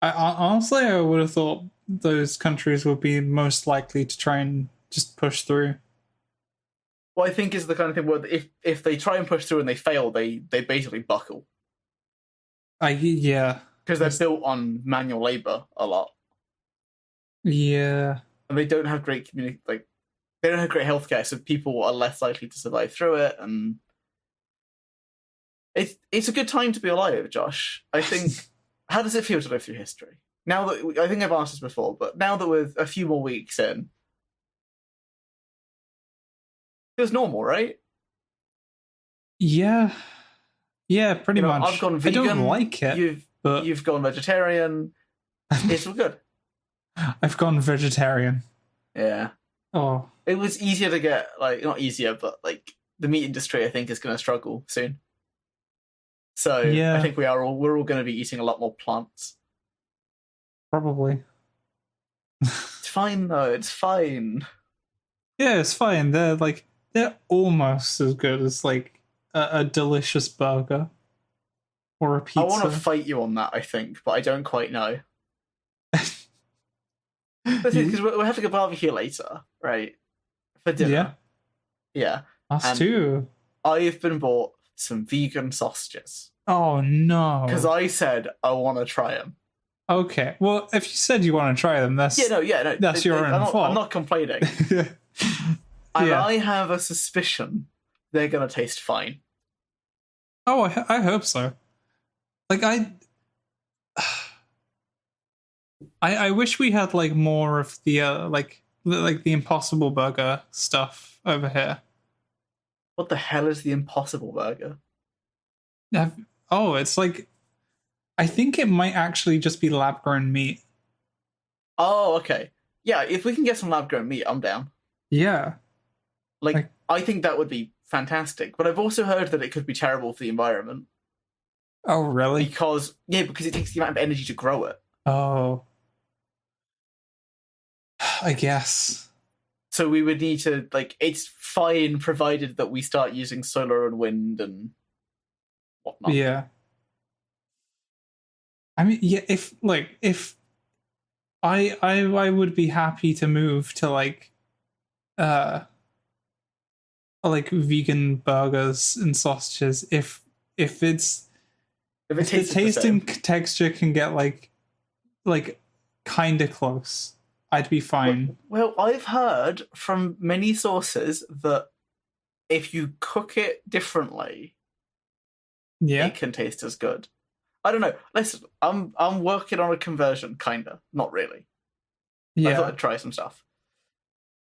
honestly, I would have thought those countries would be most likely to try and just push through. Well, I think is the kind of thing where if they try and push through and they fail, they basically buckle. Yeah. Because they're built on manual labor a lot. Yeah. And they don't have great they don't have great healthcare, so people are less likely to survive through it, and it's a good time to be alive, Josh. I think. How does it feel to live through history? Now that I think I've asked this before, but now that we're a few more weeks in, it was normal, right? Yeah. Yeah, pretty much. I've gone vegan. I don't like it. You've gone vegetarian. It's all good. I've gone vegetarian. Yeah. Oh. It was easier to get, like, not easier, but like the meat industry I think is going to struggle soon. So I think we're all going to be eating a lot more plants. Probably. It's fine though. It's fine. Yeah, it's fine. They're almost as good as like a delicious burger or a pizza. I want to fight you on that, I think, but I don't quite know. Because we're having a barbecue later, right? For dinner. Yeah. Us too. I've been bought some vegan sausages. Oh, no. Because I said I want to try them. Okay. Well, if you said you want to try them, that's that's your own fault. I'm not complaining. And I have a suspicion they're going to taste fine. Oh, I hope so. Like, I wish we had, like, more of the, like the Impossible Burger stuff over here. What the hell is the Impossible Burger? It's like... I think it might actually just be lab-grown meat. Oh, okay. Yeah, if we can get some lab-grown meat, I'm down. Yeah. Like, I think that would be fantastic. But I've also heard that it could be terrible for the environment. Oh, really? Because it takes the amount of energy to grow it. Oh. I guess. So we would need to, like, it's fine provided that we start using solar and wind and whatnot. Yeah. I mean, yeah, if I would be happy to move to like vegan burgers and sausages if the taste and texture can get like kind of close, I'd be fine. Well, I've heard from many sources that if you cook it differently, it can taste as good. I don't know. Listen, I'm working on a conversion, kinda. Not really. Yeah. I thought I'd try some stuff.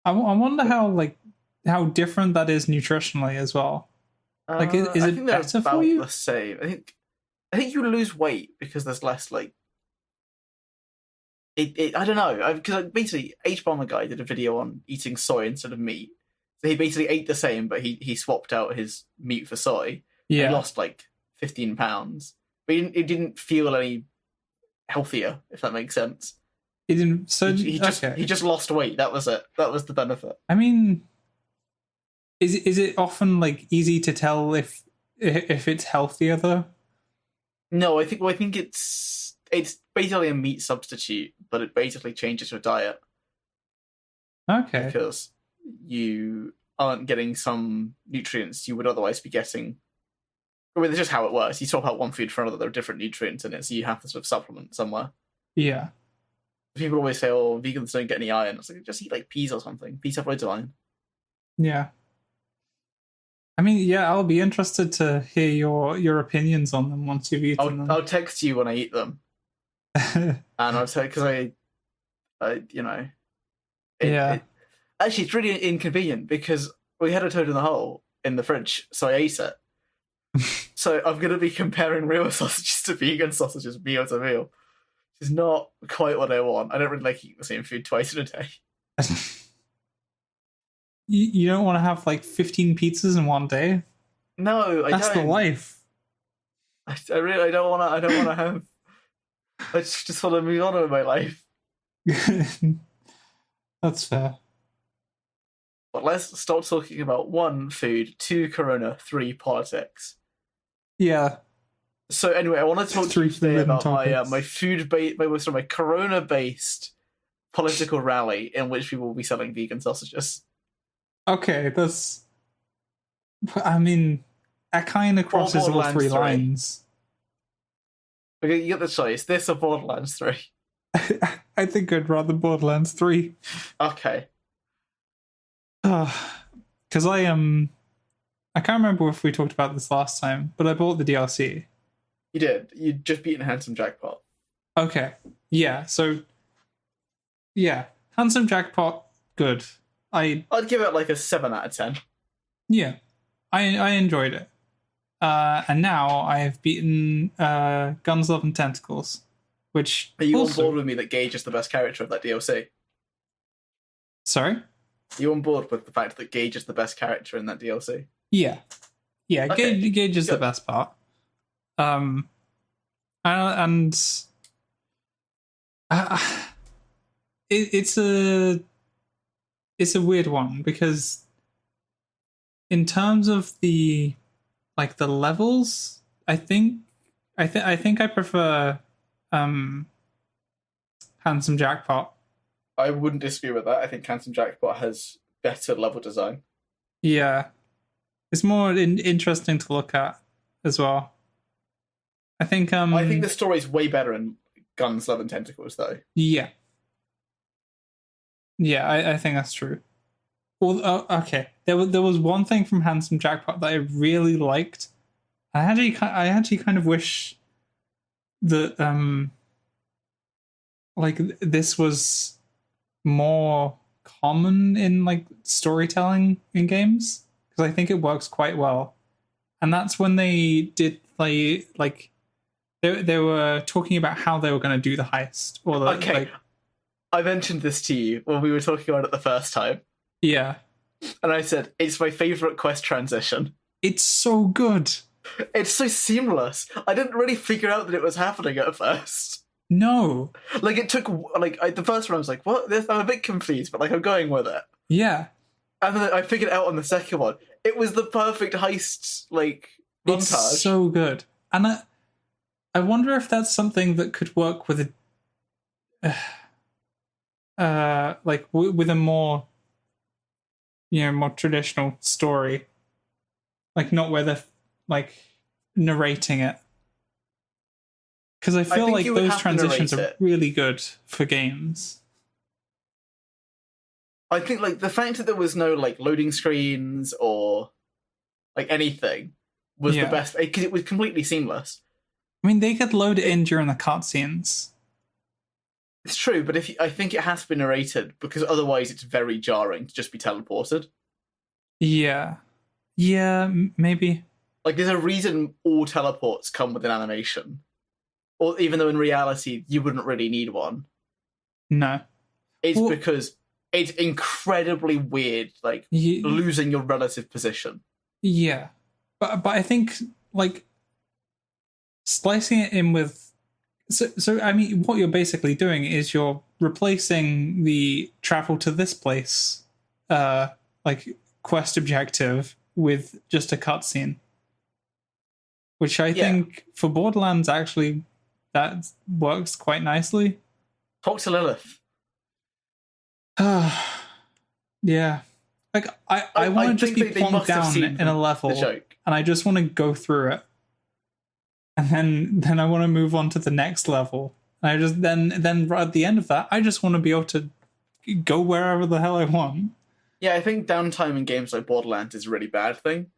I wonder how different that is nutritionally as well. Like, is it better for you? The same. I think you lose weight because there's less like. I don't know, because basically H-Bomber Guy did a video on eating soy instead of meat. So he basically ate the same, but he swapped out his meat for soy. Yeah, he lost like 15 pounds. But it didn't feel any healthier, if that makes sense. It didn't. So he just lost weight. That was it. That was the benefit. I mean, is it often like easy to tell if it's healthier though? No, I think it's basically a meat substitute, but it basically changes your diet. Okay. Because you aren't getting some nutrients you would otherwise be getting. I mean, that's just how it works. You swap out one food for another, there are different nutrients in it, so you have to sort of supplement somewhere. Yeah. People always say, oh, vegans don't get any iron. It's like, just eat like peas or something. Peas have loads of iron. Yeah. I mean, yeah, I'll be interested to hear your opinions on them once you've eaten them. I'll text you when I eat them. And I'll tell you, because actually, it's really inconvenient because we had a toad in the hole in the fridge, so I ate it. So I'm going to be comparing real sausages to vegan sausages meal to meal, which is not quite what I want. I don't really like eating the same food twice in a day. You don't want to have like 15 pizzas in one day? No, I don't. That's the life. I don't want to have. I just want to move on with my life. That's fair. But let's stop talking about 1, food, 2, Corona, 3, politics. Yeah. So anyway, I want to talk to you today about my Corona-based political rally in which people will be selling vegan sausages. Okay, that's... I mean, that kind of crosses all 3 lines. Okay, you get the choice. This or Borderlands 3? I think I'd rather Borderlands 3. Okay. Because I can't remember if we talked about this last time, but I bought the DLC. You did. You'd just beaten Handsome Jackpot. Okay. Yeah, so... Yeah. Handsome Jackpot, good. I'd give it like a 7 out of 10. Yeah. I enjoyed it. And now I have beaten Guns, Love and Tentacles, which... Are you on board with me that Gage is the best character of that DLC? Sorry? Are you on board with the fact that Gage is the best character in that DLC? Yeah. Yeah, okay. Gage is the best part. It's a weird one because in terms of the like the levels, I think I prefer Handsome Jackpot. I wouldn't disagree with that. I think Handsome Jackpot has better level design. Yeah, it's more interesting to look at as well. I think the story's way better in Guns, Love, and Tentacles, though. Yeah. Yeah, I think that's true. Well, okay. There was one thing from Handsome Jackpot that I really liked. I actually kind of wish that like this was more common in like storytelling in games, because I think it works quite well. And that's when they did like they were talking about how they were going to do the heist. Or I mentioned this to you when we were talking about it the first time. Yeah. And I said, it's my favourite quest transition. It's so good. It's so seamless. I didn't really figure out that it was happening at first. No. Like, it took, the first one I was like, what? I'm a bit confused, but, I'm going with it. Yeah. And then I figured it out on the second one. It was the perfect heist, montage. It's so good. And I wonder if that's something that could work with with a more, more traditional story. Like, not where they're, narrating it. Because I feel like those transitions are really good for games. I think, the fact that there was no, loading screens or, anything was the best, because it was completely seamless. I mean, they could load it in during the cutscenes. It's true, but I think it has to be narrated, because otherwise it's very jarring to just be teleported. Yeah. Yeah, maybe. There's a reason all teleports come with an animation. Or even though in reality you wouldn't really need one. No. It's because it's incredibly weird, losing your relative position. Yeah. But I think, slicing it in with... So I mean, what you're basically doing is you're replacing the travel to this place, quest objective with just a cutscene. Which I think for Borderlands, actually, that works quite nicely. Talk to Lilith. Yeah. I want to just be plonked down in a level, and I just want to go through it. And then I want to move on to the next level. And I just then right at the end of that, I just want to be able to go wherever the hell I want. Yeah, I think downtime in games like Borderlands is a really bad thing.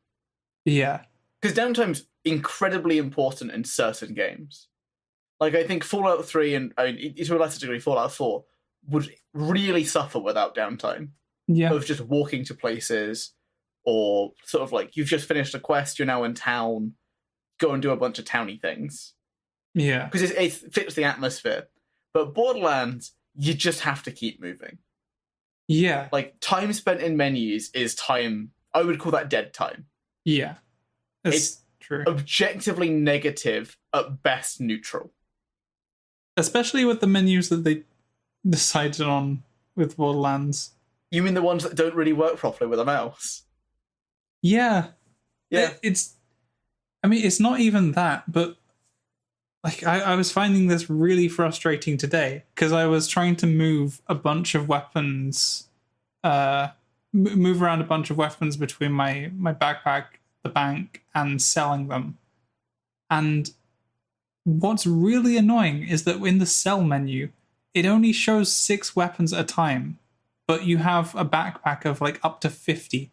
Yeah. Because downtime's incredibly important in certain games. I think Fallout 3 and, to a lesser degree, Fallout 4 would really suffer without downtime. Yeah. Of just walking to places, or sort of you've just finished a quest, you're now in town, go and do a bunch of towny things. Yeah. Because it fits the atmosphere. But Borderlands, you just have to keep moving. Yeah. Time spent in menus is time, I would call that dead time. Yeah. It's true. Objectively negative, at best neutral. Especially with the menus that they decided on with Borderlands. You mean the ones that don't really work properly with a mouse? Yeah. Yeah. It's not even that, but I was finding this really frustrating today, because I was trying to move a bunch of weapons, move around a bunch of weapons between my backpack, the bank, and selling them. And what's really annoying is that in the sell menu, it only shows 6 weapons at a time, but you have a backpack of up to 50.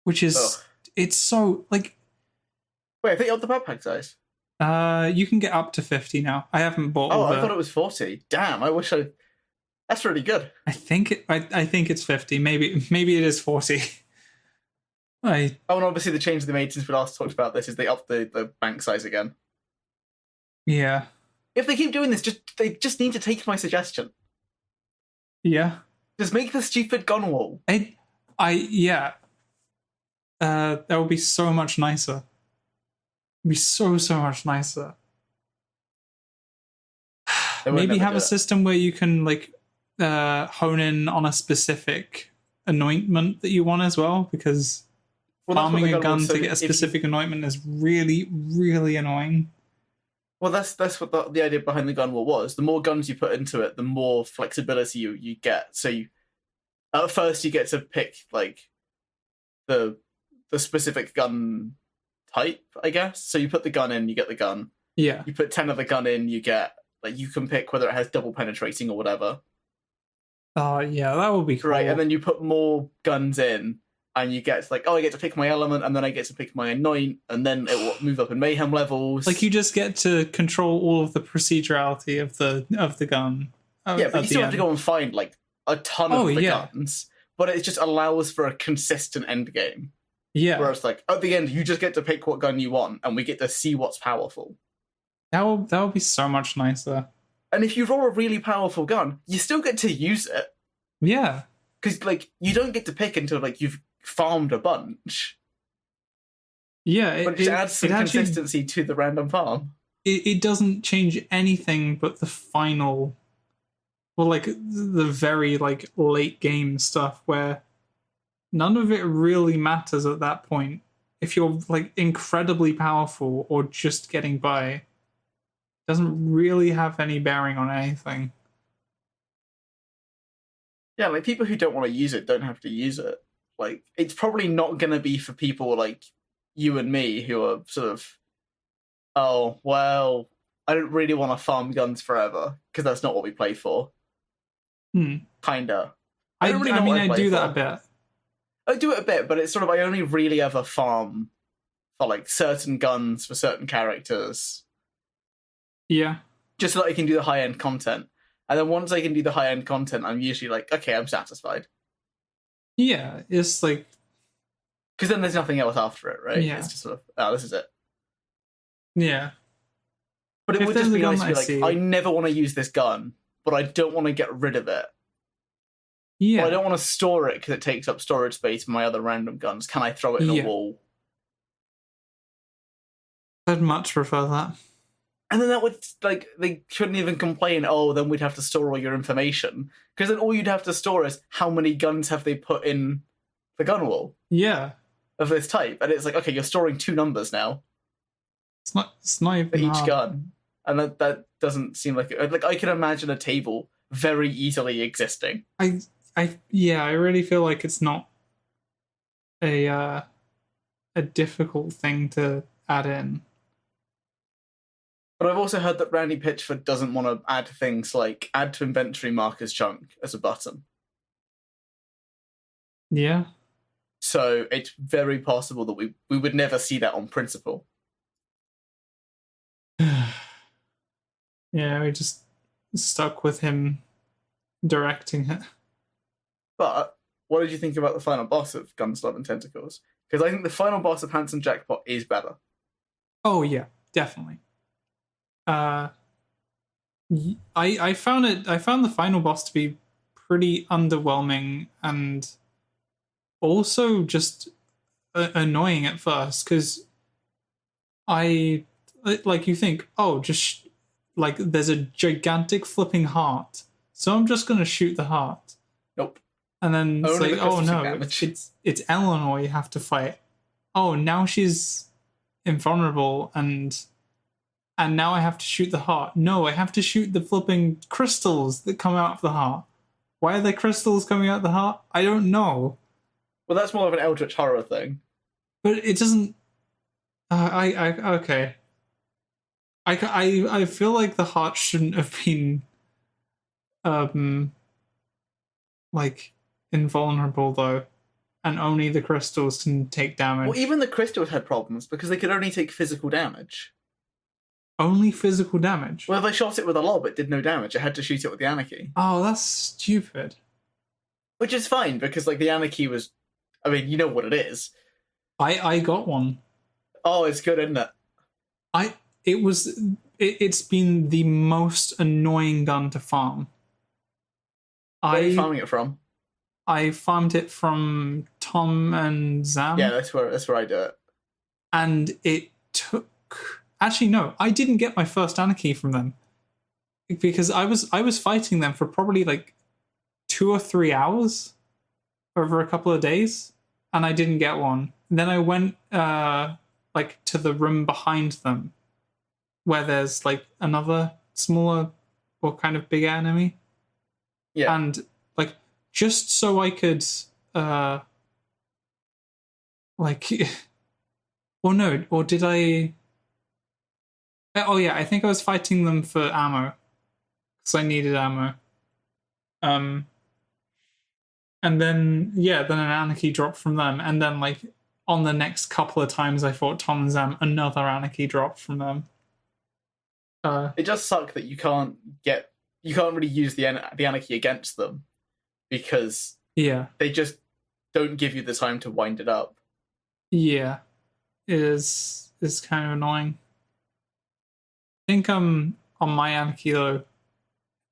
Which is, it's so, Wait, I think you up the backpack size. You can get up to 50 now. I haven't bought. I thought it was 40. Damn, I wish I. That's really good. I think it's 50. Maybe it is 40. And obviously the change they made since we last talked about this is they upped the bank size again. Yeah. If they keep doing this, they just need to take my suggestion. Yeah. Just make the stupid gun wall. Yeah. That would be so much nicer. It'd be so much nicer. Maybe have a system where you can hone in on a specific anointment that you want as well, because farming a gun to get a specific anointment is really, really annoying. Well, that's what the idea behind the gun war was. The more guns you put into it, the more flexibility you get. So at first you get to pick like the specific gun type, I guess. So you put the gun in, you get the gun. Yeah. You put 10 of the gun in, you get like you can pick whether it has double penetrating or whatever. Oh yeah, that would be cool. Right, and then you put more guns in, and you get like, I get to pick my element, and then I get to pick my anoint, and then it will move up in mayhem levels. Like you just get to control all of the procedurality of the gun. Yeah, but you still have to go and find like a ton of the guns, but it just allows for a consistent end game. Yeah. Whereas like at the end, you just get to pick what gun you want, and we get to see what's powerful. That would be so much nicer. And if you roll a really powerful gun, you still get to use it. Yeah. Because like you don't get to pick until like you've farmed a bunch. Yeah, but it adds some consistency to the random farm. It doesn't change anything but the final, well, like the very like late game stuff where none of it really matters at that point. If you're like incredibly powerful or just getting by, it doesn't really have any bearing on anything. Yeah, like people who don't want to use it don't have to use it. Like it's probably not going to be for people like you and me who are sort of, oh, well, I don't really want to farm guns forever because that's not what we play for. Kinda. I do that a bit. I do it a bit, but it's sort of, I only really ever farm for like certain guns for certain characters. Yeah. Just so that I can do the high-end content. And then once I can do the high-end content, I'm usually like, okay, I'm satisfied. Yeah, it's like... Because then there's nothing else after it, right? Yeah. It's just sort of, oh, this is it. Yeah. But it would just be nice to be like, I never want to use this gun, but I don't want to get rid of it. Yeah. Or I don't want to store it because it takes up storage space for my other random guns. Can I throw it in a wall? I'd much prefer that. And then that would, like, they couldn't even complain, oh, then we'd have to store all your information. Because then all you'd have to store is how many guns have they put in the gun wall. Yeah. Of this type. And it's like, okay, you're storing 2 numbers now. It's not even for each hard. gun. And that doesn't seem like it. Like, I can imagine a table very easily existing. I really feel like it's not a difficult thing to add in. But I've also heard that Randy Pitchford doesn't want to add things like add to inventory markers chunk as a button. Yeah. So it's very possible that we would never see that on principle. Yeah, we just stuck with him directing it. But what did you think about the final boss of Guns, Love and Tentacles? Because I think the final boss of Handsome Jackpot is better. Oh yeah, definitely. I found the final boss to be pretty underwhelming and also just annoying at first because you think, oh, just like there's a gigantic flipping heart, so I'm just gonna shoot the heart. Nope. And then it's like, oh no, it's Eleanor you have to fight. Oh, now she's invulnerable and now I have to shoot the heart. No, I have to shoot the flipping crystals that come out of the heart. Why are there crystals coming out of the heart? I don't know. Well, that's more of an Eldritch horror thing. But it doesn't... okay. I feel like the heart shouldn't have been... like, invulnerable, though. And only the crystals can take damage. Well, even the crystals had problems because they could only take physical damage. Only physical damage? Well, if I shot it with a lob, it did no damage. I had to shoot it with the Anarchy. Oh, that's stupid. Which is fine, because, like, the Anarchy was... I mean, you know what it is. I got one. Oh, it's good, isn't it? It's been the most annoying gun to farm. Where are you farming it from? I farmed it from Tom and Zam. Yeah, that's where I do it. And it took... Actually, no, I didn't get my first Anarchy from them. Because I was fighting them for probably like 2 or 3 hours over a couple of days, and I didn't get one. I went like to the room behind them, where there's like another smaller or kind of bigger enemy. Yeah. And like just so I could like or no, or did I oh yeah, I think I was fighting them for ammo. Because I needed ammo. And then then an anarchy dropped from them, and then like on the next couple of times I fought Tom and Zam, another anarchy dropped from them. It does suck that you can't really use the anarchy against them because they just don't give you the time to wind it up. Yeah, it is kind of annoying. I think on my anarchy though,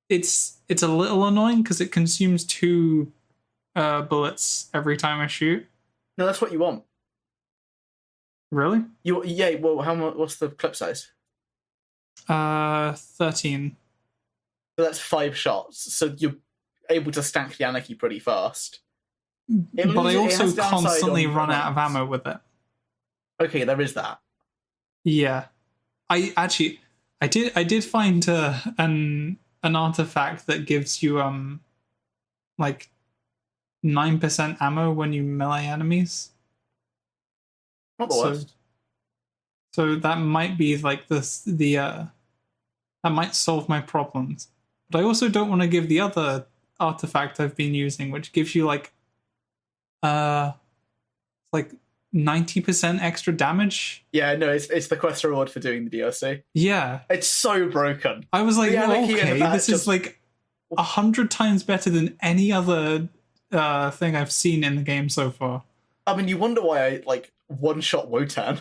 it's a little annoying because it consumes 2 bullets every time I shoot. No, that's what you want. Really? Well, what's the clip size? 13. So that's 5 shots. So you're able to stack the anarchy pretty fast. But I also constantly run out of ammo with it. Okay, there is that. Yeah, I did find an artifact that gives you like 9% ammo when you melee enemies. Not the worst. So that might be like that might solve my problems. But I also don't want to give the other artifact I've been using, which gives you like 90% extra damage. Yeah, no, it's the quest reward for doing the DLC. Yeah. It's so broken. I was like, okay, this is like 100 times better than any other thing I've seen in the game so far. I mean, you wonder why I like one-shot Wotan.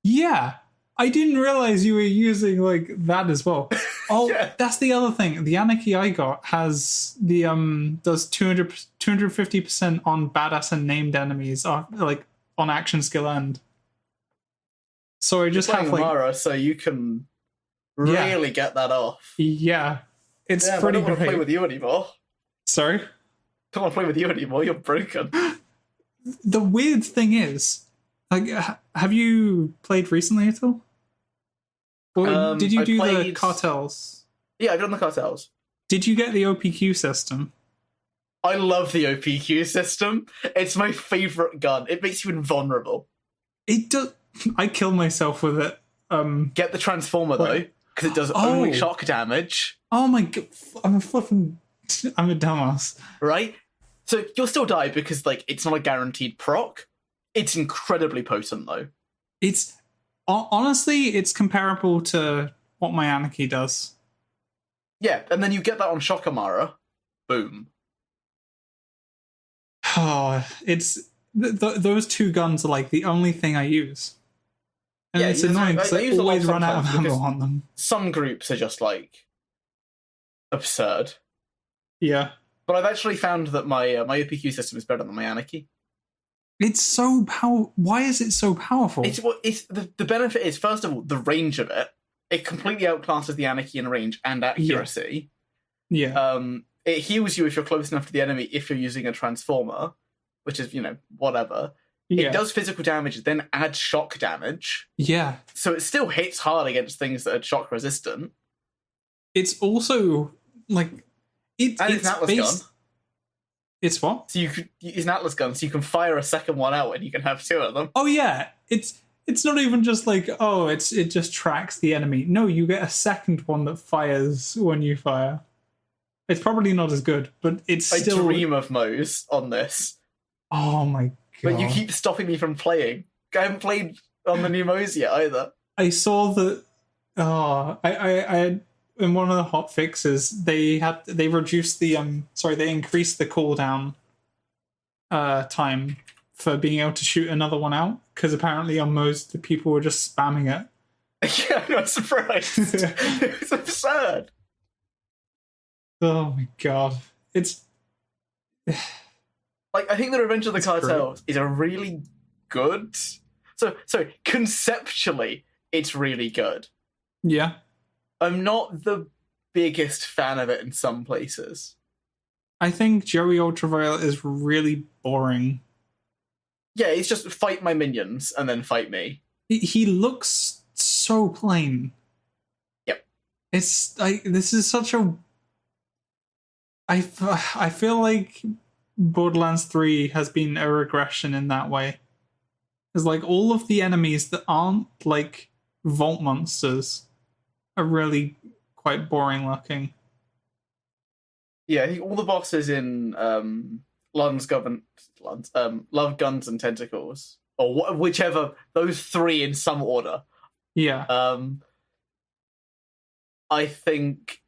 Yeah. I didn't realize you were using like that as well. Oh, yeah. That's the other thing. The anarchy I got has the does 250% on badass and named enemies, like on action skill end. So I just have like Amara, so you can really get that off. Yeah, it's pretty I don't want to play with you anymore. Sorry, don't want to play with you anymore. You're broken. The weird thing is, like, have you played recently at all? Or did you do the cartels? Yeah, I've done the cartels. Did you get the OPQ system? I love the OPQ system. It's my favorite gun. It makes you invulnerable. It does. I kill myself with it. Get the transformer though, because it does only shock damage. Oh my god! I'm a dumbass. Right? So you'll still die because like it's not a guaranteed proc. It's incredibly potent though. It's honestly, it's comparable to what my anarchy does. Yeah, and then you get that on Shock Amara. Boom. Oh, it's those 2 guns are like the only thing I use, and it's annoying because I always run out of ammo on them. Some groups are just like absurd. Yeah, but I've actually found that my my OPQ system is better than my anarchy. It's so Why is it so powerful? It's the benefit is, first of all, the range of it. It completely outclasses the anarchy in range and accuracy. Yeah. It heals you if you're close enough to the enemy if you're using a transformer, which is, whatever. Yeah. It does physical damage, then adds shock damage. Yeah. So it still hits hard against things that are shock resistant. It's also like it's an Atlas gun. It's what? So it's an Atlas gun, so you can fire a second one out and you can have 2 of them. Oh yeah. It's not even just like, it just tracks the enemy. No, you get a second one that fires when you fire. It's probably not as good, but it's still... I dream of Moe's on this. Oh my god. But you keep stopping me from playing. I haven't played on the new Moe's yet either. I saw that... I in one of the hot fixes, they reduced the... they increased the cooldown time for being able to shoot another one out, because apparently on Moe's, the people were just spamming it. Yeah, I'm not surprised. It's absurd. Oh my god. It's... like, I think the Revenge of the Cartels is a really good... So, conceptually, it's really good. Yeah. I'm not the biggest fan of it in some places. I think Joey Ultraviolet is really boring. Yeah, it's just fight my minions and then fight me. He looks so plain. Yep. It's like, this is such a... I feel like Borderlands 3 has been a regression in that way. It's like all of the enemies that aren't like vault monsters are really quite boring looking. Yeah, I think all the bosses in Love, Guns, and Tentacles, or whichever, those three in some order. Yeah. I think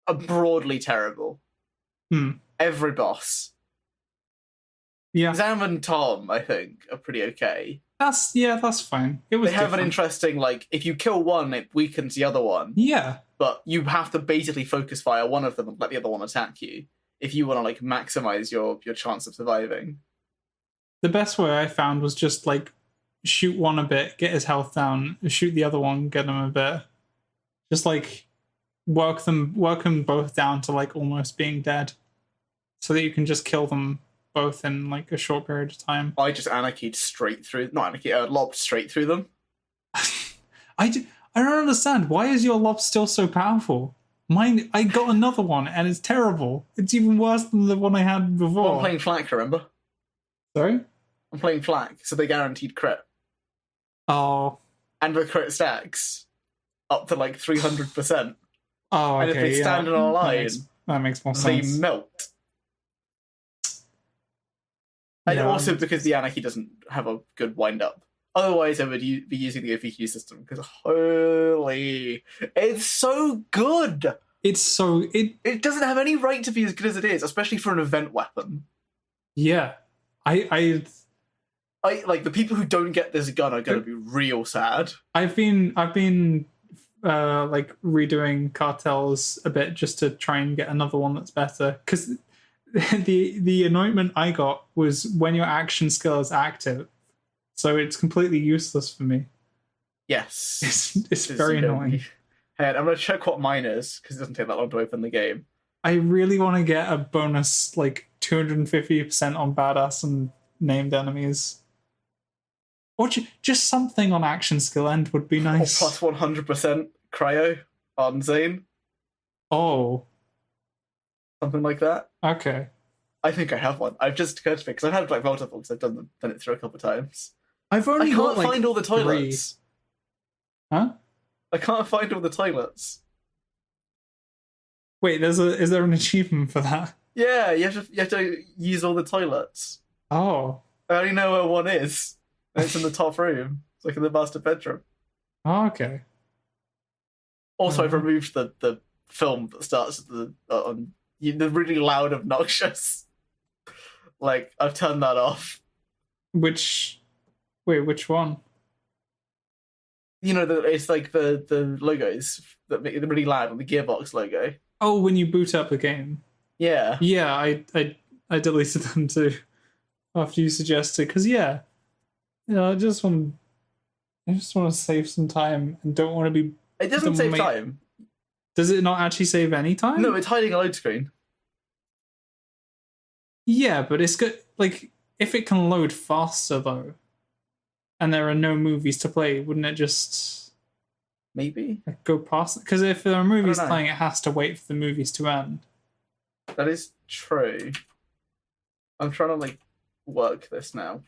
are broadly terrible. Every boss. Yeah. Zam and Tom, I think, are pretty okay. That's fine. It was. They have an interesting, like, if you kill one, it weakens the other one. Yeah. But you have to basically focus fire one of them and let the other one attack you if you want to like maximize your chance of surviving. The best way I found was just like shoot one a bit, get his health down, shoot the other one, get him a bit. Just like work them both down to like almost being dead, so that you can just kill them both in like a short period of time. I just lobbed straight through them. I don't understand. Why is your lob still so powerful? Mine, I got another one and it's terrible. It's even worse than the one I had before. Well, I'm playing Flak, remember? Sorry? I'm playing Flak, so they guaranteed crit. Oh. And the crit stacks up to like 300%. Oh, okay. And if they stand in a line, that makes more sense. They melt. And also because the Anarchy doesn't have a good wind-up. Otherwise, I would be using the OVQ system, because holy... It's so good! It doesn't have any right to be as good as it is, especially for an event weapon. Yeah. I like, the people who don't get this gun are going to be real sad. I've been like redoing cartels a bit just to try and get another one that's better, because the anointment I got was when your action skill is active. So it's completely useless for me. Yes. It's very annoying. Hey, I'm going to check what mine is, because it doesn't take that long to open the game. I really want to get a bonus, like 250% on badass and named enemies. Or just something on action skill end would be nice. Or plus 100% cryo on Zane. Oh. Something like that. Okay. I think I have one. I've just occurred to me, because I've had like multiple, because I've done it through a couple of times. I can't find all the toilets. 3. Huh? I can't find all the toilets. Wait, is there an achievement for that? Yeah, you have to use all the toilets. Oh. I only know where one is. And it's in the top room. It's like in the master bedroom. Oh, okay. Also, I've removed the film that starts the really loud, obnoxious. Like, I've turned that off. Which one? You know, it's like the logos that make it really loud, the Gearbox logo. Oh, when you boot up a game. Yeah. Yeah, I deleted them too after you suggested, because I just want to save some time and don't want to be. It doesn't save time. Does it not actually save any time? No, it's hiding a load screen. Yeah, but it's good. Like, if it can load faster though, and there are no movies to play, wouldn't it just maybe go past? Because if there are movies playing, it has to wait for the movies to end. That is true. I'm trying to like work this now.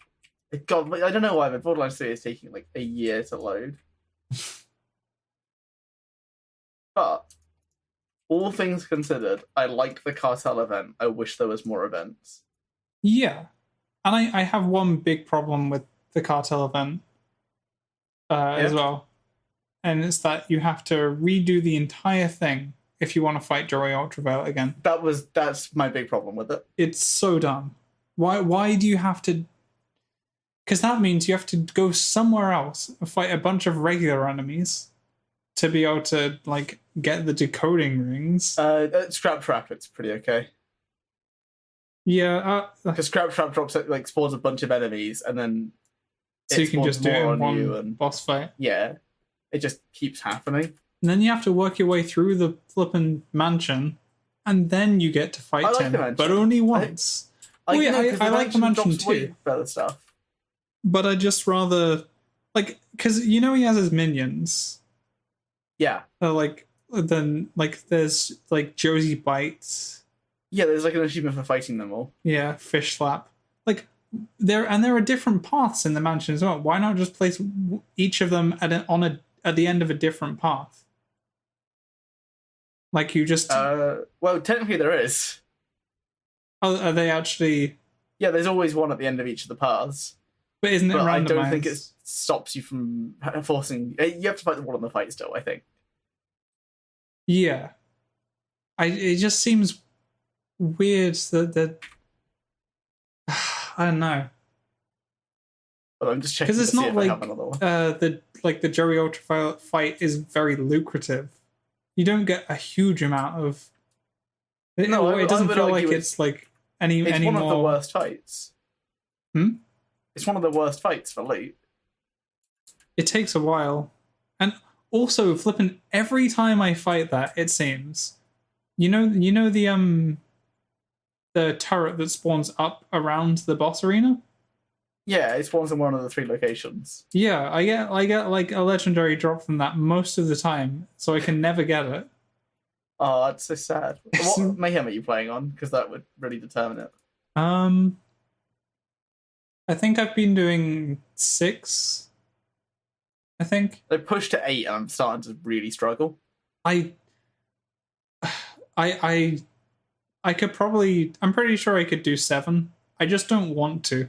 God, I don't know why, but Borderlands 3 is taking like a year to load. But all things considered, I like the cartel event. I wish there was more events. Yeah, and I have one big problem with the cartel event as well, and it's that you have to redo the entire thing if you want to fight Joey Ultraviolet again. That's my big problem with it. It's so dumb. Why do you have to? Because that means you have to go somewhere else and fight a bunch of regular enemies to be able to like get the decoding rings. Scrap Trap, it's pretty okay. Yeah, because Scrap Trap drops like spawns a bunch of enemies, and then so you can just do it in one boss fight. Yeah, it just keeps happening. And then you have to work your way through the flippin' mansion, and then you get to fight him, but only once. I like the mansion mansion too. Better stuff. But I just rather like because he has his minions. Yeah. Then there's like Josie Bites. Yeah, there's like an achievement for fighting them all. Yeah, Fish Slap. Like there are different paths in the mansion as well. Why not just place each of them at the end of a different path? Like you just. Well, technically there is. Oh, are they actually? Yeah, there's always one at the end of each of the paths. But isn't it randomized? I don't think it stops you from forcing. You have to fight the wall on the fight still, I think. Yeah. It just seems weird that I don't know. But I'm just checking because it's not like the Joey Ultraviolet fight is very lucrative. You don't get a huge amount of. It doesn't feel like it's like any. It's one of the worst fights. It's one of the worst fights for loot. It takes a while, and also flipping every time I fight that, it seems, the turret that spawns up around the boss arena. Yeah, it spawns in one of the 3 locations. Yeah, I get like a legendary drop from that most of the time, so I can never get it. Oh, that's so sad. What Mayhem are you playing on? Because that would really determine it. I think I've been doing 6. I think they pushed to 8, and I'm starting to really struggle. I could probably. I'm pretty sure I could do 7. I just don't want to.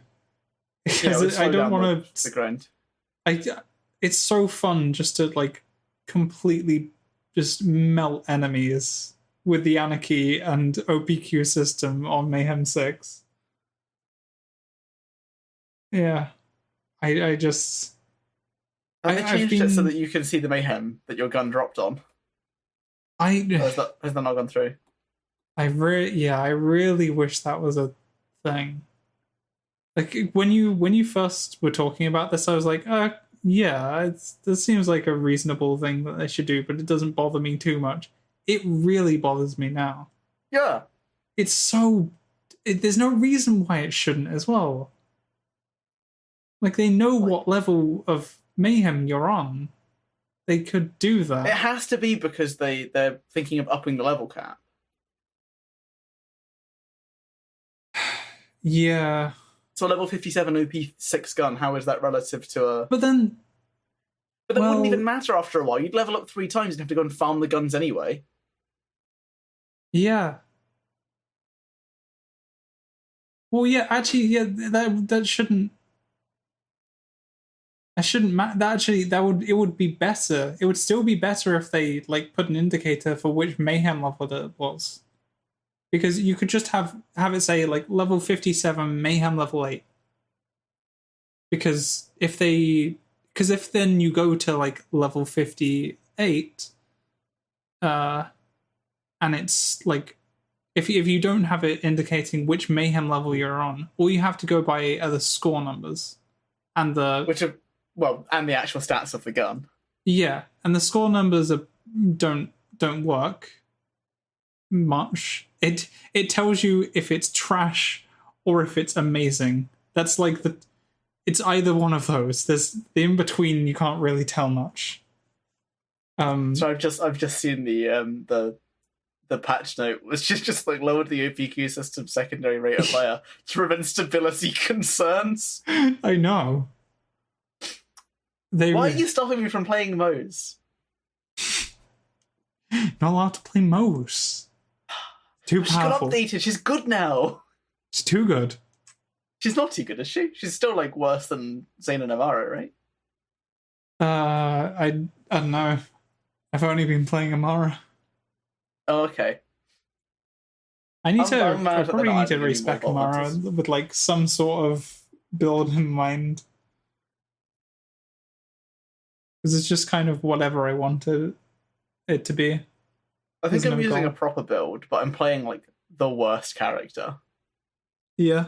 Because I don't want to grind. It's so fun just to like completely just melt enemies with the Anarchy and OPQ system on Mayhem 6. Yeah. I just... Have they changed it so that you can see the Mayhem that your gun dropped on? Has that not gone through? I really wish that was a thing. Like when you first were talking about this, I was like, this seems like a reasonable thing that they should do, but it doesn't bother me too much. It really bothers me now. Yeah. It's so... there's no reason why it shouldn't as well. Like, they know what level of Mayhem you're on. They could do that. It has to be because they're thinking of upping the level cap. Yeah. So level 57 OP6 gun, how is that relative to a... But that wouldn't even matter after a while. You'd level up 3 times and have to go and farm the guns anyway. Yeah. Well, yeah, actually, yeah, that shouldn't... That shouldn't matter. It would be better. It would still be better if they, like, put an indicator for which Mayhem level it was. Because you could just have it say, like, level 57, Mayhem level 8. Because if then you go to, like, level 58, and it's, like, if you don't have it indicating which Mayhem level you're on, all you have to go by are the score numbers. And and the actual stats of the gun. Yeah, and the score numbers don't work much. It tells you if it's trash or if it's amazing. That's like it's either one of those. There's the in between. You can't really tell much. So I've just seen the patch note was just like lowered the OPQ system secondary rate of fire to prevent stability concerns. I know. Why are you stopping me from playing Moe's? Not allowed to play Moe's. Too powerful. She got updated. She's good now. She's too good. She's not too good, is she? She's still like worse than Zayna Navarro, right? I don't know. I've only been playing Amara. Oh, okay. I probably need to respec Amara with like some sort of build in mind. Because it's just kind of whatever I wanted it to be. I think I'm using a proper build, but I'm playing like the worst character. Yeah.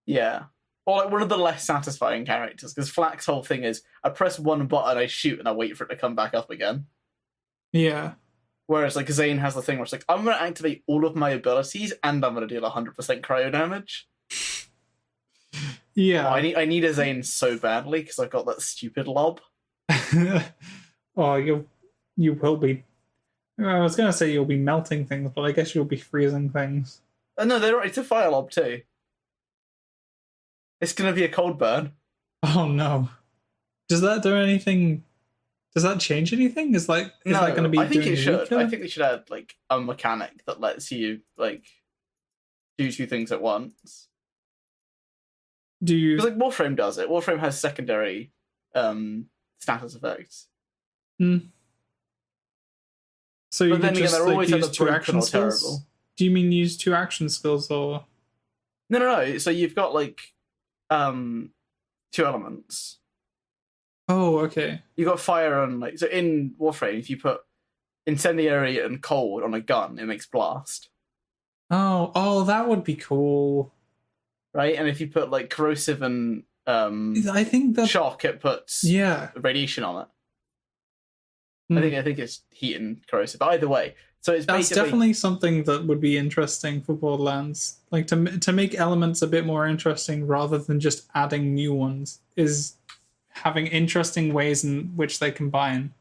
Yeah. Or like one of the less satisfying characters, because Flack's whole thing is I press one button, I shoot, and I wait for it to come back up again. Yeah. Whereas like Zane has the thing where it's like, I'm going to activate all of my abilities and I'm going to deal 100% cryo damage. Yeah. I need a Zane so badly because I've got that stupid lob. Oh, you will be. I was gonna say you'll be melting things, but I guess you'll be freezing things. No, it's a fire lob too. It's gonna be a cold burn. Oh no! Does that do anything? Does that change anything? Is that going to be? I think doing it should. weaker? I think they should add like a mechanic that lets you like do two things at once. Do you? Because like Warframe does it. Warframe has secondary status effects. Hmm. So you but then again, they're always use either two action skills. Terrible. Do you mean use two action skills or? No. So you've got like two elements. Oh, okay. You got fire and like so in Warframe, if you put incendiary and cold on a gun, it makes blast. Oh, that would be cool. Right, and if you put like corrosive and I think that shock, it puts radiation on it. I think it's heat and corrosive. But either way, so it's that's definitely something that would be interesting for Borderlands. Like to make elements a bit more interesting rather than just adding new ones is having interesting ways in which they combine.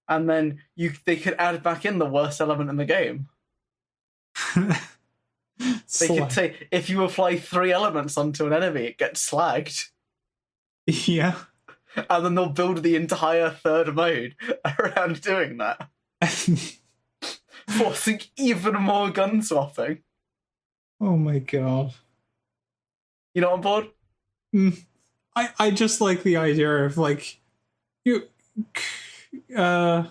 And then they could add back in the worst element in the game. They could say if you apply 3 elements onto an enemy, it gets slagged. Yeah. And then they'll build the entire third mode around doing that. Forcing even more gun swapping. Oh my god. You not on board? I just like the idea of like I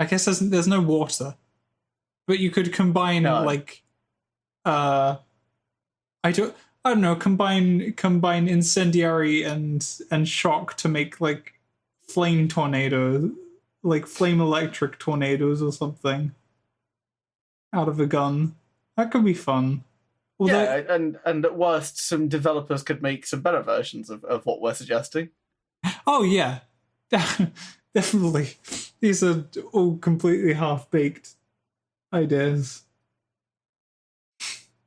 guess there's no water. But you could combine like I don't know, combine incendiary and shock to make like flame tornadoes, like flame electric tornadoes or something out of a gun. That could be fun. And at worst, some developers could make some better versions of what we're suggesting. Oh yeah, definitely. These are all completely half-baked ideas.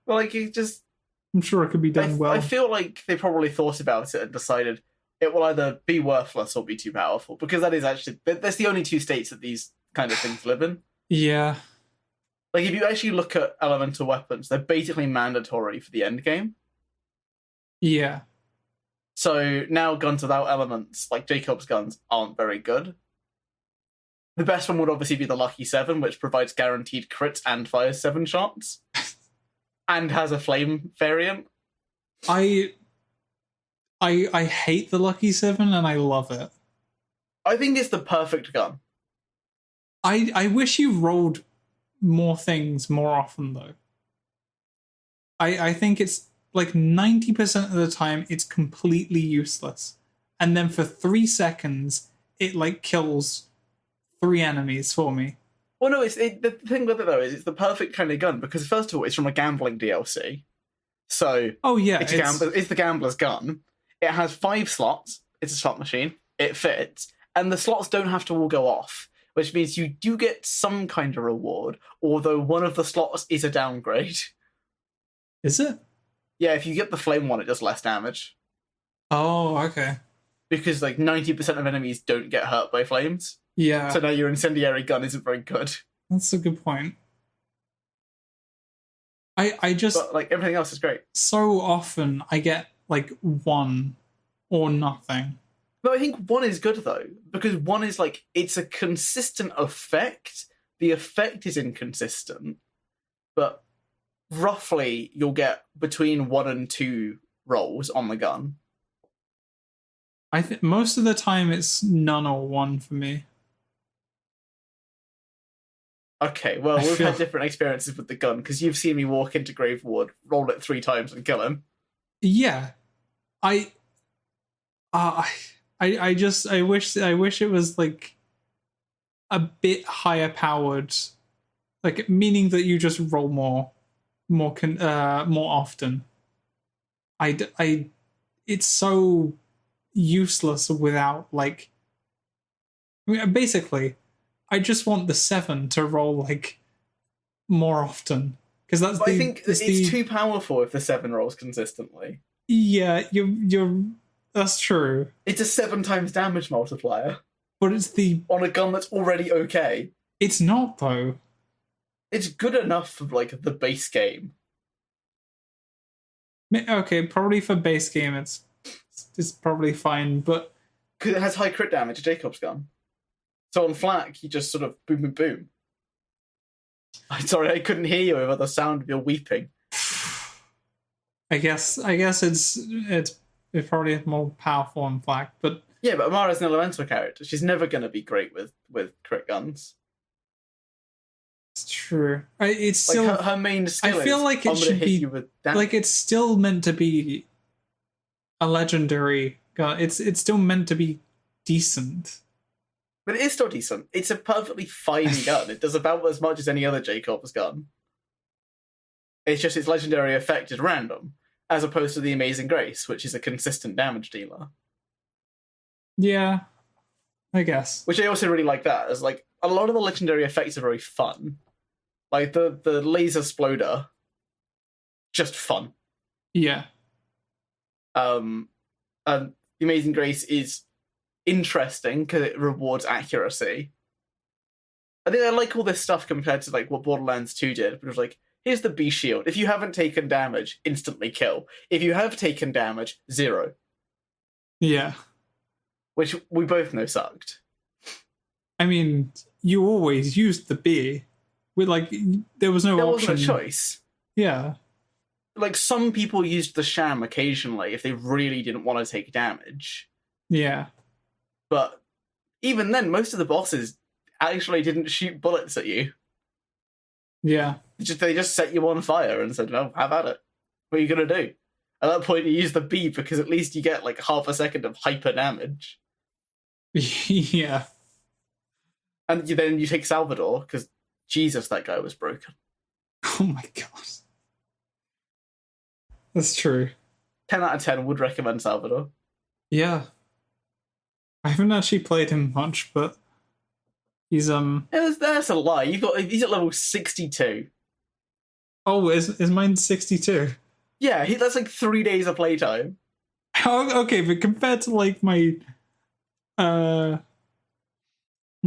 Well, like you just, I'm sure it could be done well. I feel like they probably thought about it and decided it will either be worthless or be too powerful, because that's the only two states that these kind of things live in. Yeah. Like, if you actually look at elemental weapons, they're basically mandatory for the end game. Yeah. So now guns without elements, like Jacob's guns, aren't very good. The best one would obviously be the Lucky 7, which provides guaranteed crits and fires 7 shots. And has a flame variant. I hate the Lucky 7 and I love it. I think it's the perfect gun. I wish you rolled more things more often, though. I think it's like 90% of the time it's completely useless. And then for 3 seconds, it like kills 3 enemies for me. Well, no, the thing with it, though, is it's the perfect kind of gun, because first of all, it's from a gambling DLC. So, it's the gambler's gun. It has 5 slots. It's a slot machine. It fits. And the slots don't have to all go off, which means you do get some kind of reward, although one of the slots is a downgrade. Is it? Yeah, if you get the flame one, it does less damage. Oh, okay. Because, like, 90% of enemies don't get hurt by flames. Yeah. So now your incendiary gun isn't very good. That's a good point. I just... But, like, everything else is great. So often I get, like, 1 or nothing. No, I think 1 is good, though. Because 1 is, like, it's a consistent effect. The effect is inconsistent. But roughly, you'll get between 1 and 2 rolls on the gun. I think most of the time it's none or 1 for me. Okay, well, we've had different experiences with the gun, because you've seen me walk into Gravewood, roll it 3 times, and kill him. Yeah, I wish it was like a bit higher powered, like meaning that you just roll more often. It's so useless without like. I mean, basically, I just want the 7 to roll like more often, because that's. I think it's too powerful if the 7 rolls consistently. Yeah, you're that's true. It's a 7 times damage multiplier. But it's on a gun that's already okay. It's not though. It's good enough for like the base game. Okay, probably for base game it's probably fine, but because it has high crit damage, a Jacob's gun. So on flak, you just sort of boom, boom, boom. I'm sorry, I couldn't hear you over the sound of your weeping. I guess it's probably more powerful on flak, but yeah, but Amara's an elemental character. She's never going to be great with crit guns. It's true. It's still like her main skill. I feel like it should be like it's still meant to be a legendary gun. It's still meant to be decent. But it is still decent. It's a perfectly fine gun. It does about as much as any other Jacob's gun. It's just its legendary effect is random, as opposed to the Amazing Grace, which is a consistent damage dealer. Yeah, I guess. Which I also really like that, as like a lot of the legendary effects are very fun. Like the laser sploder, just fun. Yeah. And the Amazing Grace is interesting because it rewards accuracy. I think I like all this stuff compared to like what Borderlands 2 did, but it was like, here's the B shield. If you haven't taken damage, instantly kill. If you have taken damage, 0. Yeah. Which we both know sucked. I mean, you always used the B. With like, there was no option. There wasn't a choice. Yeah. Like, some people used the sham occasionally if they really didn't want to take damage. Yeah. But even then, most of the bosses actually didn't shoot bullets at you. Yeah. They just set you on fire and said, well, have at it. What are you going to do? At that point, you use the B because at least you get like half a second of hyper damage. Yeah. And then you take Salvador because, Jesus, that guy was broken. Oh my god. That's true. 10 out of 10 would recommend Salvador. Yeah. I haven't actually played him much, but he's That's a lie. He's at level 62. Oh, is mine 62? Yeah, that's like 3 days of playtime. Oh, okay, but compared to like my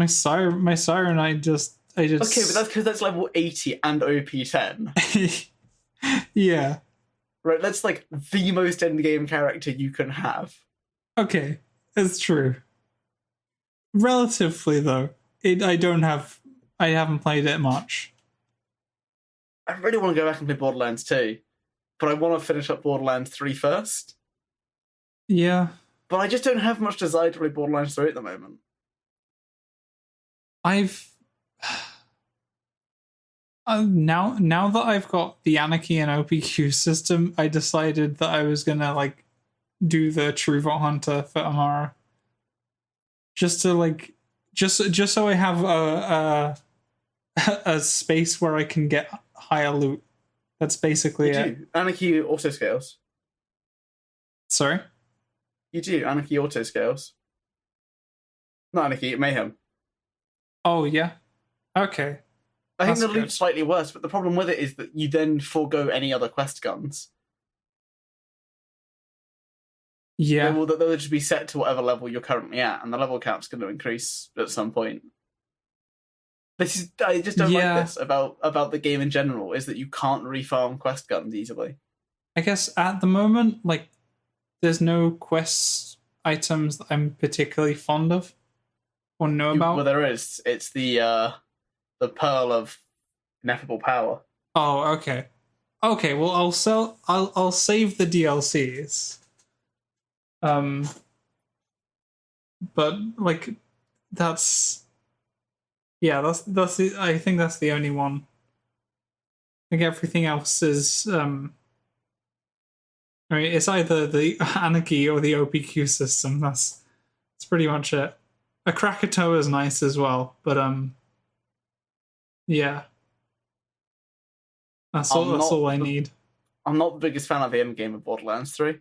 siren, I just okay, but that's because that's level 80 and OP 10. Yeah. Right, that's like the most endgame character you can have. Okay, that's true. Relatively though, I haven't played it much. I really want to go back and play Borderlands 2, but I want to finish up Borderlands 3 first. Yeah. But I just don't have much desire to play Borderlands 3 at the moment. Now that I've got the Anarchy and OPQ system, I decided that I was gonna like do the True Vault Hunter for Amara. Just to like just so I have a space where I can get higher loot. That's basically it. Anarchy auto scales. Sorry? You do. Anarchy auto scales. Not Anarchy, Mayhem. Oh, yeah? Okay. I think the loot's slightly worse, but the problem with it is that you then forego any other quest guns. Yeah. They'll just be set to whatever level you're currently at, and the level cap's going to increase at some point. I just don't like this about the game in general, is that you can't refarm quest guns easily. I guess at the moment, like, there's no quest items that I'm particularly fond of or know about. Well, there is. It's the Pearl of Ineffable Power. Oh, okay. Okay, well, I'll save the DLCs. But like, that's I think that's the only one. I think everything else is I mean, it's either the Anarchy or the OPQ system. That's pretty much it. A Krakatoa is nice as well, but yeah. That's all I need. I'm not the biggest fan of the endgame of Borderlands 3.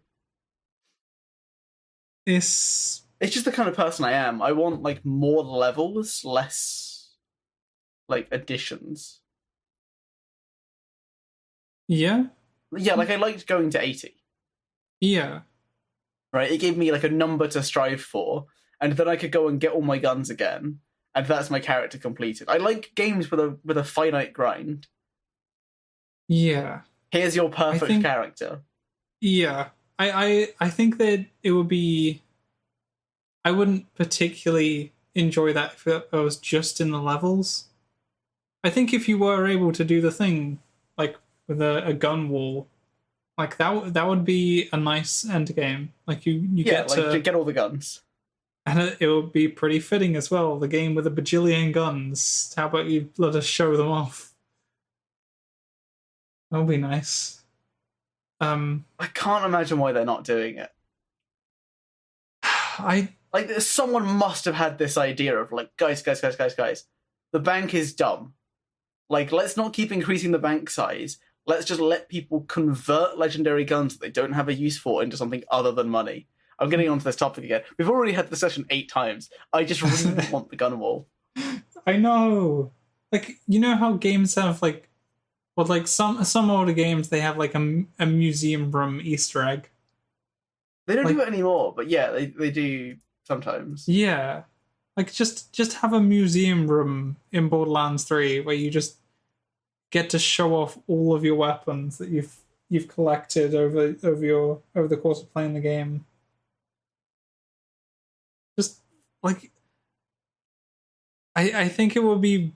It's just the kind of person I am. I want like more levels, less like additions. Yeah? Yeah, like I liked going to 80. Yeah. Right? It gave me like a number to strive for, and then I could go and get all my guns again, and that's my character completed. I like games with a finite grind. Yeah. Here's your perfect character. Yeah. I think that it would be... I wouldn't particularly enjoy that if it was just in the levels. I think if you were able to do the thing, like, with a gun wall, like, that would be a nice end game. Like, you get to get all the guns. And it would be pretty fitting as well. The game with a bajillion guns. How about you let us show them off? That would be nice. I can't imagine why they're not doing it. Someone must have had this idea of like, guys. The bank is dumb. Like, let's not keep increasing the bank size. Let's just let people convert legendary guns that they don't have a use for into something other than money. I'm getting onto this topic again. We've already had the session 8 times. I just really want the gun wall. I know. Like, you know how games have like, well, like some older games, they have like a museum room Easter egg. They don't do it anymore, but yeah, they do sometimes. Yeah. Like, just have a museum room in Borderlands 3 where you just get to show off all of your weapons that you've collected over the course of playing the game. Just like, I think it would be,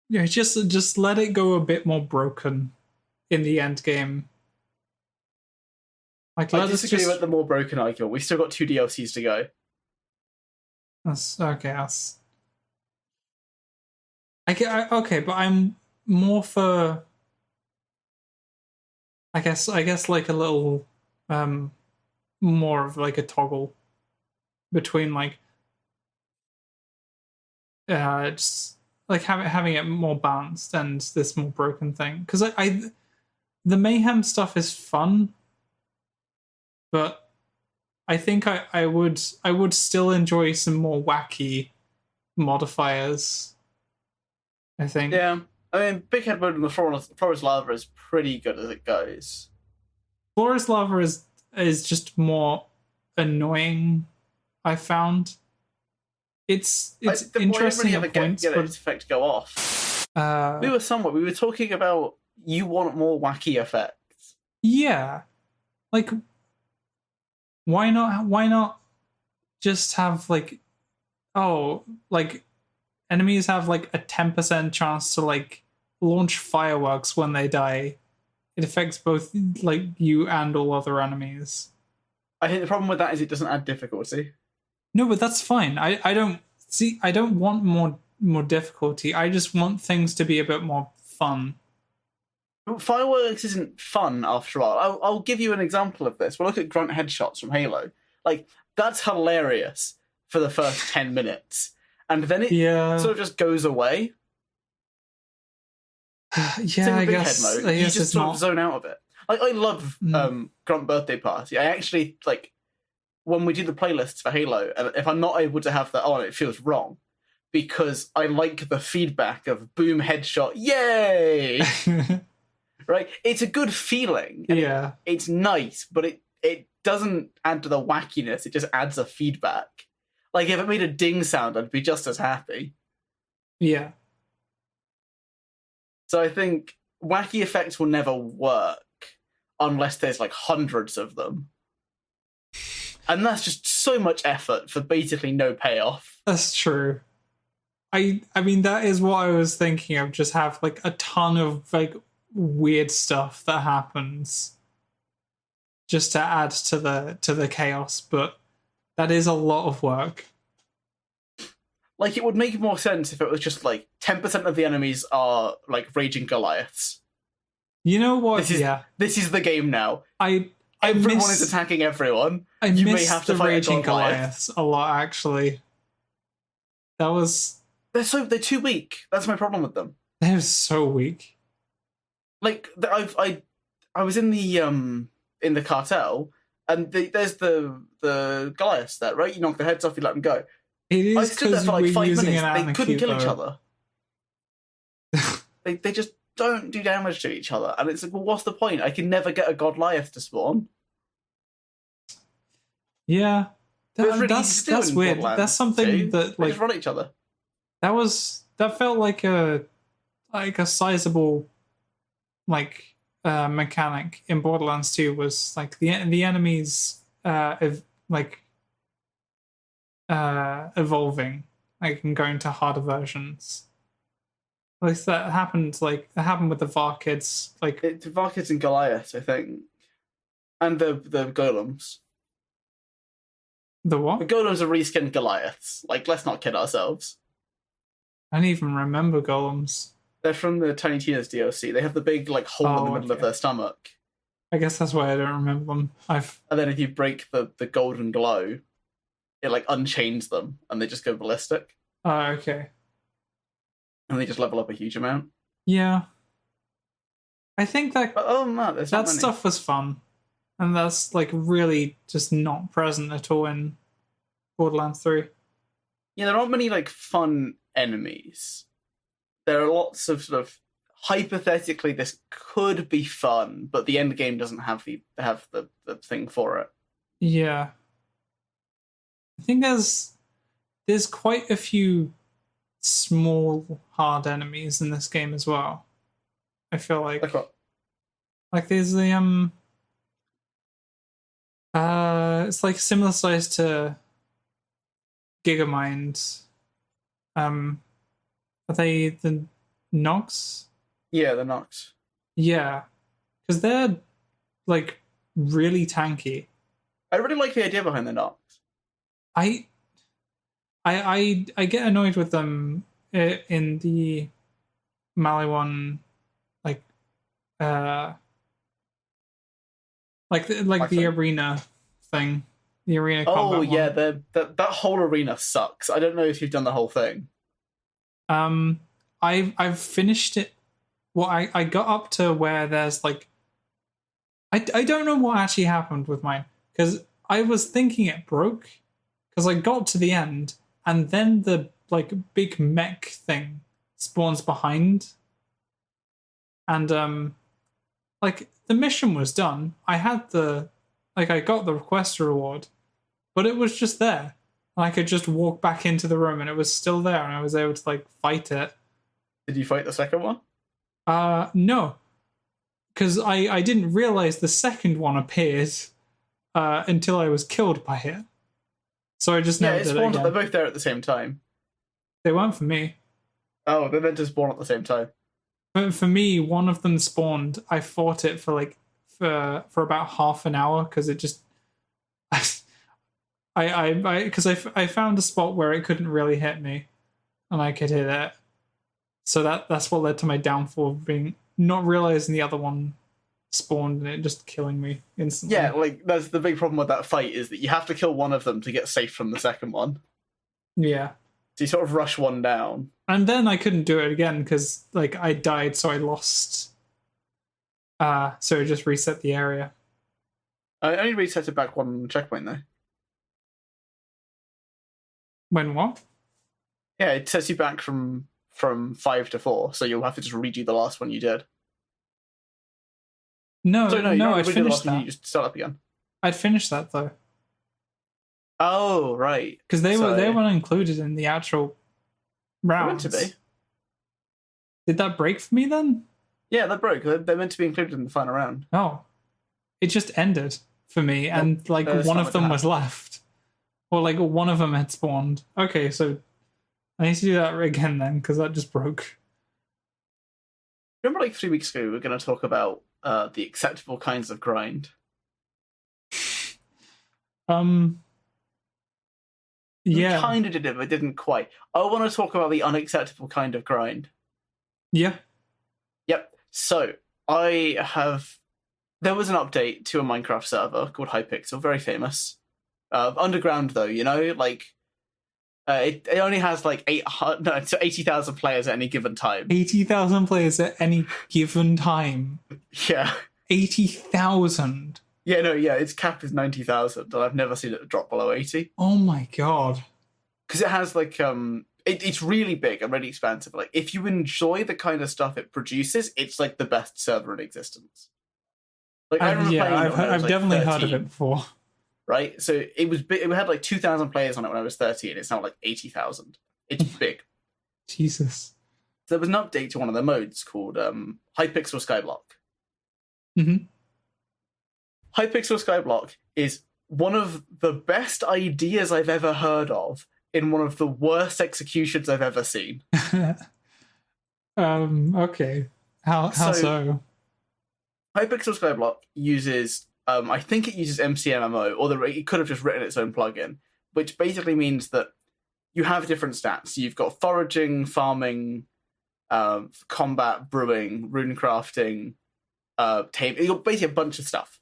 you know, just let it go a bit more broken in the end game. Like, I disagree with the more broken argument. We've still got 2 DLCs to go. That's okay. Okay, but I'm more for, I guess like a little more of like a toggle between like just like having it more balanced and this more broken thing, because I the mayhem stuff is fun, but I think I would still enjoy some more wacky modifiers. I think. Yeah, I mean, Big Head Mode in the Forest Lava is pretty good as it goes. Forest Lava is just more annoying, I found. It's interesting at points, get but its effect to go off. We were talking about you want more wacky effects. Yeah, like, why not just have like, enemies have like a 10% chance to like launch fireworks when they die. It affects both like you and all other enemies. I think the problem with that is it doesn't add difficulty. No, but that's fine. I don't want more difficulty. I just want things to be a bit more fun. Fireworks isn't fun after all. I'll give you an example of this. We'll look at grunt headshots from Halo. Like, that's hilarious for the first 10 minutes. And then it sort of just goes away. Yeah, I guess. Head mode. You just sort of zone out of it. Like, I love Grunt Birthday Party. I actually, like, when we do the playlists for Halo, and if I'm not able to have that on, it feels wrong. Because I like the feedback of boom, headshot, yay! Right? It's a good feeling. Yeah. It's nice, but it doesn't add to the wackiness. It just adds a feedback. Like, if it made a ding sound, I'd be just as happy. Yeah. So I think wacky effects will never work unless there's, like, hundreds of them. And that's just so much effort for basically no payoff. That's true. I mean, that is what I was thinking of. Just have, like, a ton of, like, weird stuff that happens just to add to the chaos, but that is a lot of work. Like, it would make more sense if it was just, like, 10% of the enemies are, like, raging Goliaths. You know what? This is the game now. Everyone is attacking everyone. I miss the raging Goliaths a lot, actually. That was... They're too weak. That's my problem with them. They're so weak. Like, I was in the cartel, and there's the Goliaths there, right? You knock their heads off, you let them go. It is because we're using minutes. an They couldn't kill each though. other. they just don't do damage to each other, and it's like, well, what's the point? I can never get a Goliath to spawn. Yeah. Really that's weird. That's something that they just run at each other. That felt like a sizable mechanic in Borderlands 2 was like the enemies evolving, like, and going to harder versions. At least that happened with the VAR kids. The VAR kids and Goliath, I think. And the golems. The what? The golems are reskinned Goliaths. Like, let's not kid ourselves. I don't even remember golems. They're from the Tiny Tina's DLC. They have the big hole in the middle of their stomach. I guess that's why I don't remember them. And then if you break the golden glow, it unchains them and they just go ballistic. Oh, okay. And they just level up a huge amount. Yeah. I think that that stuff was fun. And that's really just not present at all in Borderlands 3. Yeah, there aren't many fun enemies. There are lots of sort of hypothetically this could be fun, but the end game doesn't have the thing for it. Yeah. I think there's quite a few small hard enemies in this game as well. I feel like there's the it's similar size to Gigamind. Are they the Nox? Yeah, the Nox. Yeah, because they're really tanky. I really like the idea behind the Nox. I get annoyed with them in the Maliwan, the arena thing, the arena combat. Oh yeah, that whole arena sucks. I don't know if you've done the whole thing. I've finished it. Well, I got up to where there's I don't know what actually happened with mine, because I was thinking it broke, because I got to the end and then the big mech thing spawns behind, and the mission was done. I had I got the request reward, but it was just there. And I could just walk back into the room and it was still there, and I was able to fight it. Did you fight the second one? No. Because I didn't realize the second one appeared until I was killed by it. So I just never did it again. They're both there at the same time. They weren't for me. Oh, they're meant to spawn at the same time. But for me, one of them spawned. I fought it for about half an hour, because it just I found a spot where it couldn't really hit me, and I could hit it. So that's what led to my downfall, of not realizing the other one spawned and it just killing me instantly. Yeah, that's the big problem with that fight, is that you have to kill one of them to get safe from the second one. Yeah. So you sort of rush one down. And then I couldn't do it again, because I died, so I lost. So it just reset the area. I only reset it back one checkpoint though. When what? Yeah, it sets you back from 5 to 4, so you'll have to just redo the last one you did. No, I'd finished that. You just start up again. I'd finished that though. Oh, right. Because they weren't included in the actual rounds. They're meant to be. Did that break for me then? Yeah, that broke. They're meant to be included in the final round. Oh. It just ended for me, and one of them was left. Or one of them had spawned. Okay, so I need to do that again then, because that just broke. Remember 3 weeks ago we were going to talk about the acceptable kinds of grind? Yeah. We kind of did it, but didn't quite. I want to talk about the unacceptable kind of grind. Yeah. Yep. So, there was an update to a Minecraft server called Hypixel, very famous. Underground, though, it only has 80,000 players at any given time. 80,000 players at any given time? Yeah. 80,000? Yeah, its cap is 90,000, and I've never seen it drop below 80. Oh my god. Because it has, it's really big and really expansive. If you enjoy the kind of stuff it produces, it's, the best server in existence. I've definitely heard of it before. right? So it was big. It had like 2,000 players on it when I was 13. It's now like 80,000. It's big. Jesus. So there was an update to one of the modes called Hypixel Skyblock. Mm-hmm. Hypixel Skyblock is one of the best ideas I've ever heard of in one of the worst executions I've ever seen. Okay. How so? Hypixel Skyblock uses, I think it uses MCMMO, or it could have just written its own plugin, which basically means that you have different stats. You've got foraging, farming, combat, brewing, rune crafting, tame. You've got basically a bunch of stuff.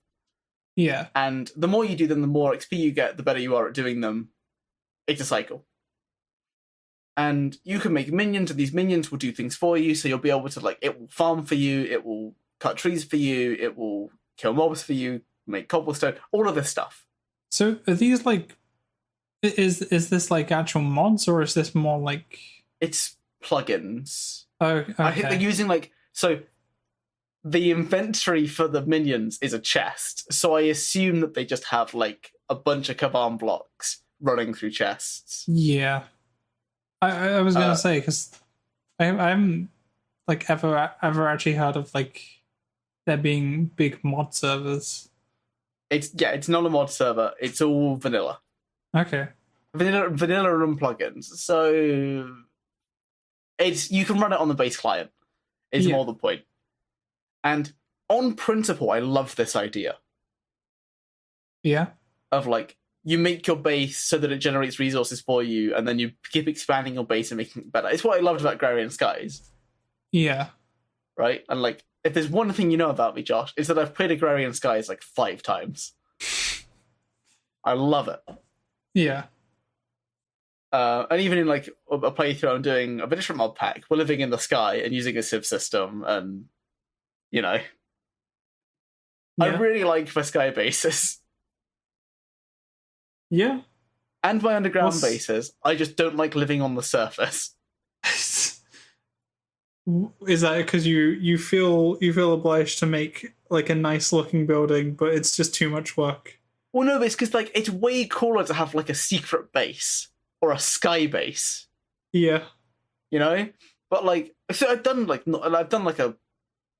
Yeah. And the more you do them, the more XP you get, the better you are at doing them. It's a cycle. And you can make minions, and these minions will do things for you, so you'll be able to, like, it will farm for you, it will cut trees for you, it will kill mobs for you, make cobblestone, all of this stuff. So are these, like, is this, like, actual mods, or is this more, like... It's plugins. Oh, okay. I think they're using, like... So, the inventory for the minions is a chest, so I assume that they just have, like, a bunch of Kaban blocks running through chests. Yeah. I was gonna say, because I haven't like ever actually heard of like there being big mod servers. It's not a mod server. It's all vanilla. Okay. Vanilla and plugins. So you can run it on the base client. Is more the point. And on principle, I love this idea. Yeah. Of like, you make your base so that it generates resources for you, and then you keep expanding your base and making it better. It's what I loved about Agrarian Skies. Yeah. Right? And like, if there's one thing you know about me, Josh, is that I've played Agrarian Skies like 5 times. I love it. Yeah. And even in like a playthrough, I'm doing a different mod pack. We're living in the sky and using a civ system, and you know, I really like my sky bases. Yeah. And my underground bases. I just don't like living on the surface. Is that because you feel obliged to make like a nice looking building, but it's just too much work? Well, no, it's because like it's way cooler to have like a secret base or a sky base. Yeah. You know? But like, so I've done like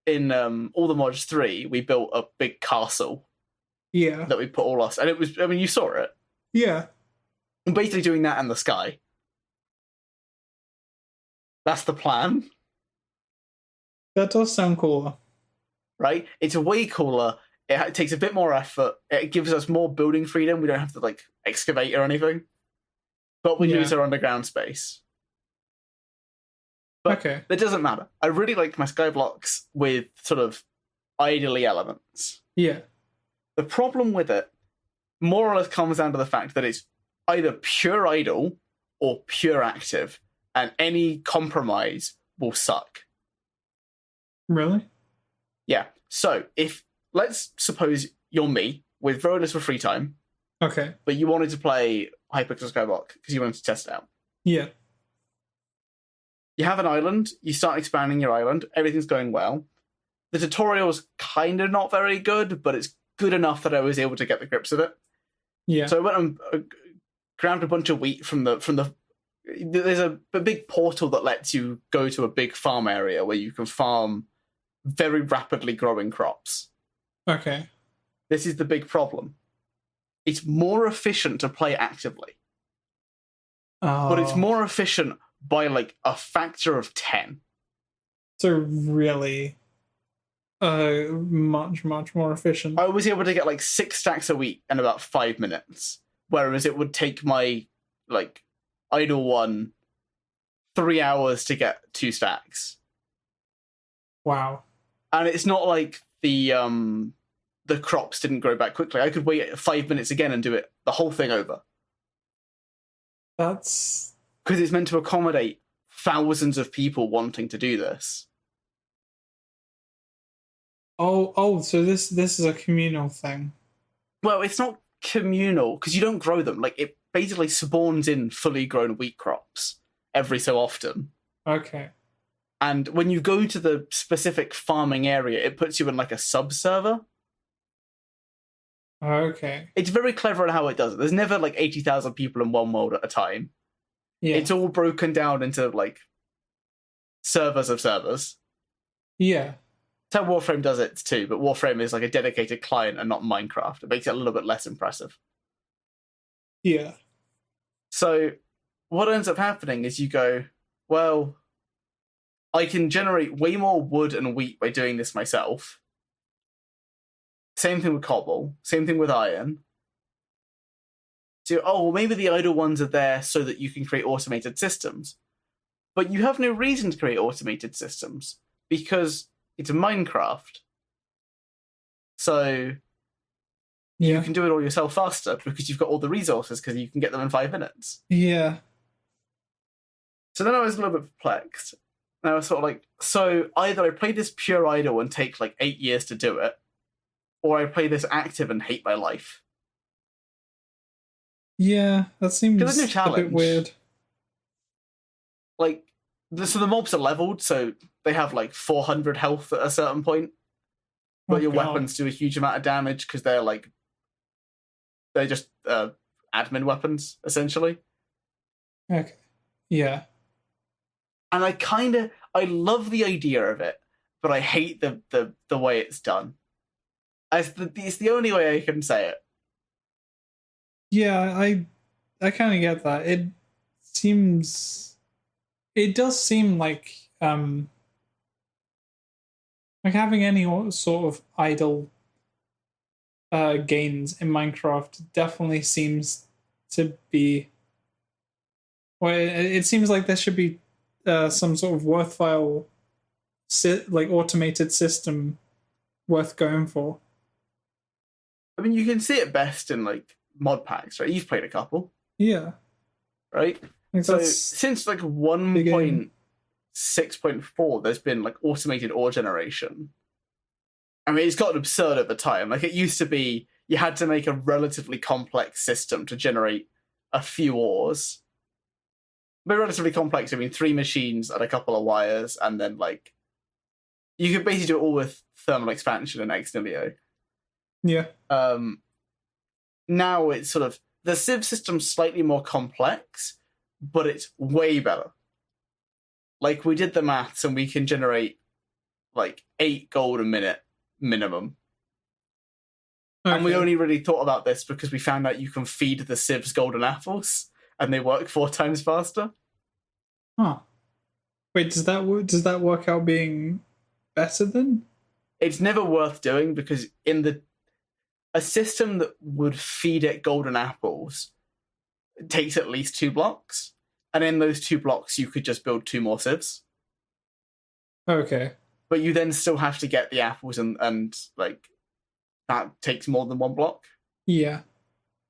in All the Mods 3, we built a big castle. Yeah. That we put all us, and it was, I mean, you saw it. Yeah. I'm basically doing that in the sky. That's the plan. That does sound cooler. Right? It's way cooler. It takes a bit more effort. It gives us more building freedom. We don't have to, like, excavate or anything. But we use our underground space. But it doesn't matter. I really like my skyblocks with sort of idly elements. Yeah. The problem with it more or less comes down to the fact that it's either pure idle or pure active, and any compromise will suck. Really? Yeah. So let's suppose you're me with very little free time. Okay. But you wanted to play Hypixel Skyblock because you wanted to test it out. Yeah. You have an island, you start expanding your island, everything's going well. The tutorial's kind of not very good, but it's good enough that I was able to get the grips of it. Yeah. So I went and grabbed a bunch of wheat from the. There's a big portal that lets you go to a big farm area where you can farm very rapidly growing crops. Okay. This is the big problem. It's more efficient to play actively. Oh. But it's more efficient by like a factor of 10. So really much more efficient. I was able to get like 6 stacks a week in about 5 minutes, whereas it would take my like idle one 3 hours to get 2 stacks. Wow. And it's not like the crops didn't grow back quickly. I could wait 5 minutes again and do it the whole thing over. That's because it's meant to accommodate thousands of people wanting to do this. Oh, so this is a communal thing. Well, it's not communal because you don't grow them. Like, it basically spawns in fully grown wheat crops every so often. Okay. And when you go to the specific farming area, it puts you in like a sub-server. Okay. It's very clever in how it does it. There's never like 80,000 people in one world at a time. Yeah. It's all broken down into like servers of servers. Yeah. That's how Warframe does it too, but Warframe is like a dedicated client and not Minecraft. It makes it a little bit less impressive. Yeah. So what ends up happening is you go, well, I can generate way more wood and wheat by doing this myself. Same thing with cobble. Same thing with iron. So, well, maybe the idle ones are there so that you can create automated systems. But you have no reason to create automated systems because it's Minecraft. So you can do it all yourself faster because you've got all the resources because you can get them in 5 minutes. Yeah. So then I was a little bit perplexed. And I was sort of like, so either I play this pure idle and take like 8 years to do it, or I play this active and hate my life. Yeah, that seems there's no challenge. A bit weird. Like, so the mobs are leveled, so they have like 400 health at a certain point. But your weapons do a huge amount of damage because they're just admin weapons, essentially. Okay. Yeah. And I love the idea of it, but I hate the way it's done. It's the only way I can say it. Yeah, I kind of get that. It does seem like having any sort of idle gains in Minecraft definitely seems to be. Well, it seems like there should be some sort of worthwhile, automated system worth going for. I mean, you can see it best in like mod packs, right? You've played a couple, yeah, right? So since like 1.6.4, there's been like automated ore generation. I mean, it's gotten absurd at the time. Like, it used to be you had to make a relatively complex system to generate a few ores. By relatively complex, I mean 3 machines and a couple of wires, and then like you could basically do it all with thermal expansion and ex nihilo. Yeah. Now it's sort of the Civ system's slightly more complex, but it's way better. Like, we did the maths and we can generate like 8 gold a minute minimum. Okay. And we only really thought about this because we found out you can feed the Civs golden apples and they work 4 times faster. Huh. Wait, does that work out being better then? It's never worth doing because a system that would feed it golden apples takes at least 2 blocks. And in those 2 blocks, you could just build 2 more Civs. Okay. But you then still have to get the apples and like, that takes more than 1 block. Yeah.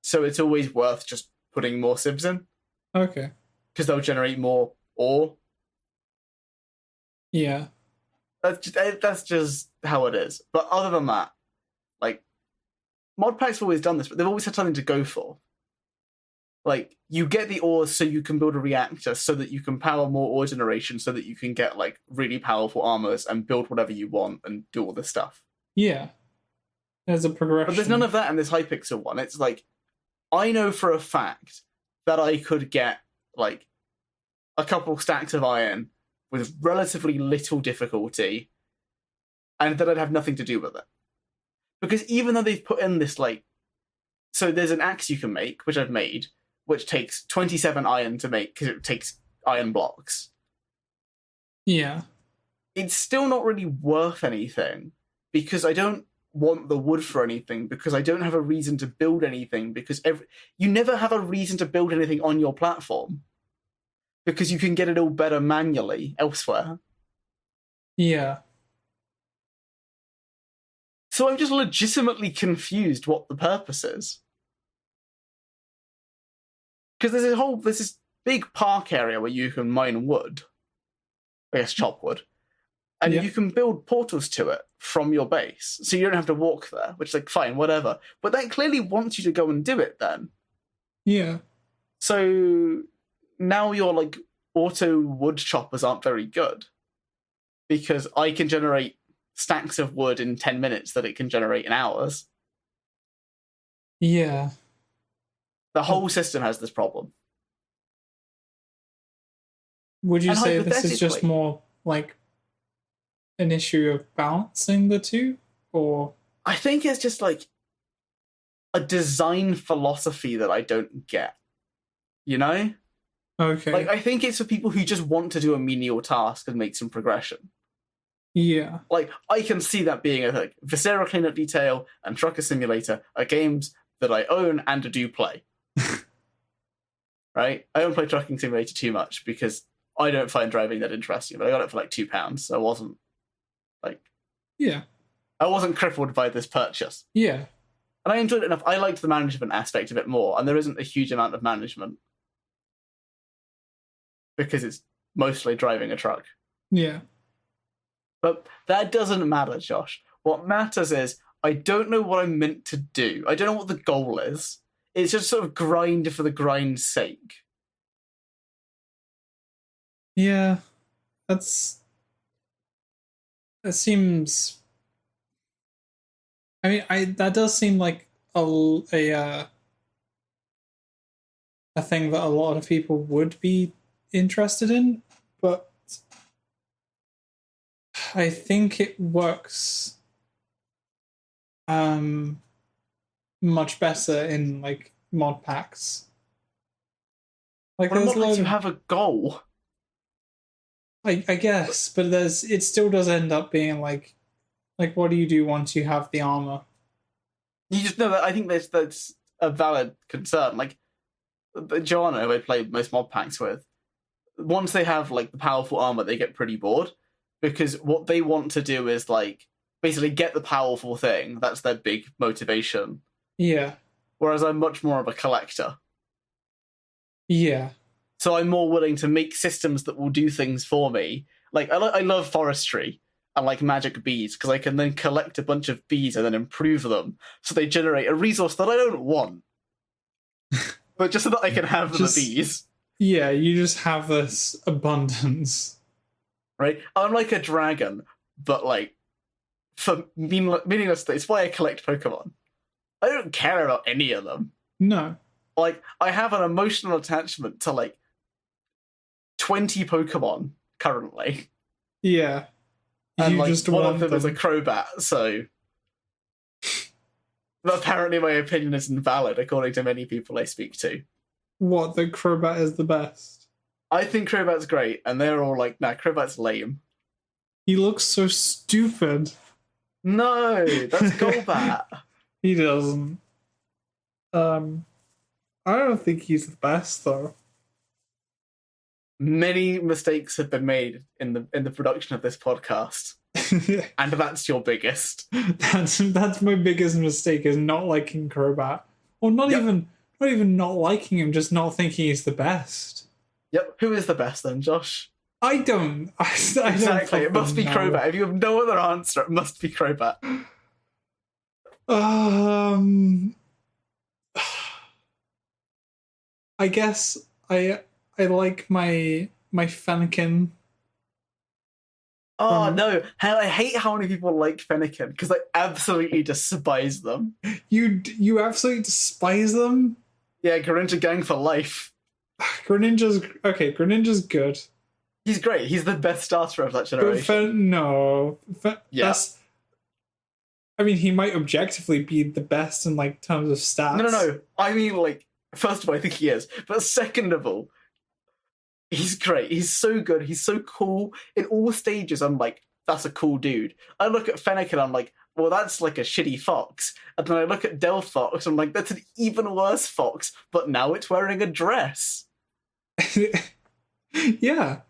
So it's always worth just putting more Civs in. Okay. Because they'll generate more ore. Yeah. That's just how it is. But other than that, like, mod packs have always done this, but they've always had something to go for. Like, you get the ores so you can build a reactor so that you can power more ore generation so that you can get, like, really powerful armors and build whatever you want and do all this stuff. Yeah. There's a progression. But there's none of that in this Hypixel one. It's like, I know for a fact that I could get, like, a couple stacks of iron with relatively little difficulty and that I'd have nothing to do with it. Because even though they've put in this, like... So there's an axe you can make, which I've made, which takes 27 iron to make because it takes iron blocks. Yeah. It's still not really worth anything because I don't want the wood for anything because I don't have a reason to build anything because you never have a reason to build anything on your platform because you can get it all better manually elsewhere. Yeah. So I'm just legitimately confused what the purpose is. Because there's this big park area where you can mine wood. I guess chop wood. And you can build portals to it from your base. So you don't have to walk there, which is like, fine, whatever. But that clearly wants you to go and do it then. Yeah. So now your, like, auto wood choppers aren't very good. Because I can generate stacks of wood in 10 minutes that it can generate in hours. Yeah. The whole system has this problem. Would you say this is just more like an issue of balancing the two, or? I think it's just like a design philosophy that I don't get. You know? Okay. Like, I think it's for people who just want to do a menial task and make some progression. Yeah. Like, I can see that being a Viscera Cleanup Detail and Trucker Simulator are games that I own and do play. Right? I don't play Trucking Simulator too much because I don't find driving that interesting, but I got it for like £2, so I wasn't like... Yeah. I wasn't crippled by this purchase. Yeah. And I enjoyed it enough. I liked the management aspect of it more, and there isn't a huge amount of management. Because it's mostly driving a truck. Yeah. But that doesn't matter, Josh. What matters is I don't know what I'm meant to do. I don't know what the goal is. It's just sort of grind for the grind's sake. Yeah. That seems... I mean, that does seem like a thing that a lot of people would be interested in, but I think it works much better in like mod packs. Like, well, mod packs you have a goal. I guess, but it still does end up being like what do you do once you have the armor? You just know that I think that's a valid concern. Like Joanna, who I play most mod packs with, once they have like the powerful armor, they get pretty bored because what they want to do is like basically get the powerful thing. That's their big motivation. Yeah. Whereas I'm much more of a collector. Yeah. So I'm more willing to make systems that will do things for me. Like I love forestry and like magic bees because I can then collect a bunch of bees and then improve them so they generate a resource that I don't want, but just so that I can have the bees. Yeah, you just have this abundance. Right? I'm like a dragon, but like, for meaningless things. It's why I collect Pokemon. I don't care about any of them. No. Like, I have an emotional attachment to like 20 Pokemon currently. Yeah. And like, one of them is a Crobat, so... But apparently my opinion is invalid, according to many people I speak to. What, that Crobat is the best? I think Crobat's great, and they're all like, nah, Crobat's lame. He looks so stupid. No, that's Golbat. He doesn't. I don't think he's the best, though. Many mistakes have been made in the production of this podcast. And that's your biggest. That's my biggest mistake, is not liking Crobat. Or not even not liking him, just not thinking he's the best. Yep. Who is the best then, Josh? I don't. Exactly. It must be Crobat. If you have no other answer, it must be Crobat. I guess I like my Fennekin. Oh no! I hate how many people like Fennekin because I absolutely despise them. You absolutely despise them? Yeah, Greninja gang for life. Greninja's good. He's great. He's the best starter of that generation. Yes. I mean, he might objectively be the best in like terms of stats. No. I mean, like, first of all, I think he is, but second of all, he's great. He's so good. He's so cool. In all stages, I'm like, that's a cool dude. I look at Fennekin, I'm like, well, that's like a shitty fox. And then I look at Delphox, I'm like, that's an even worse fox, but now it's wearing a dress. Yeah.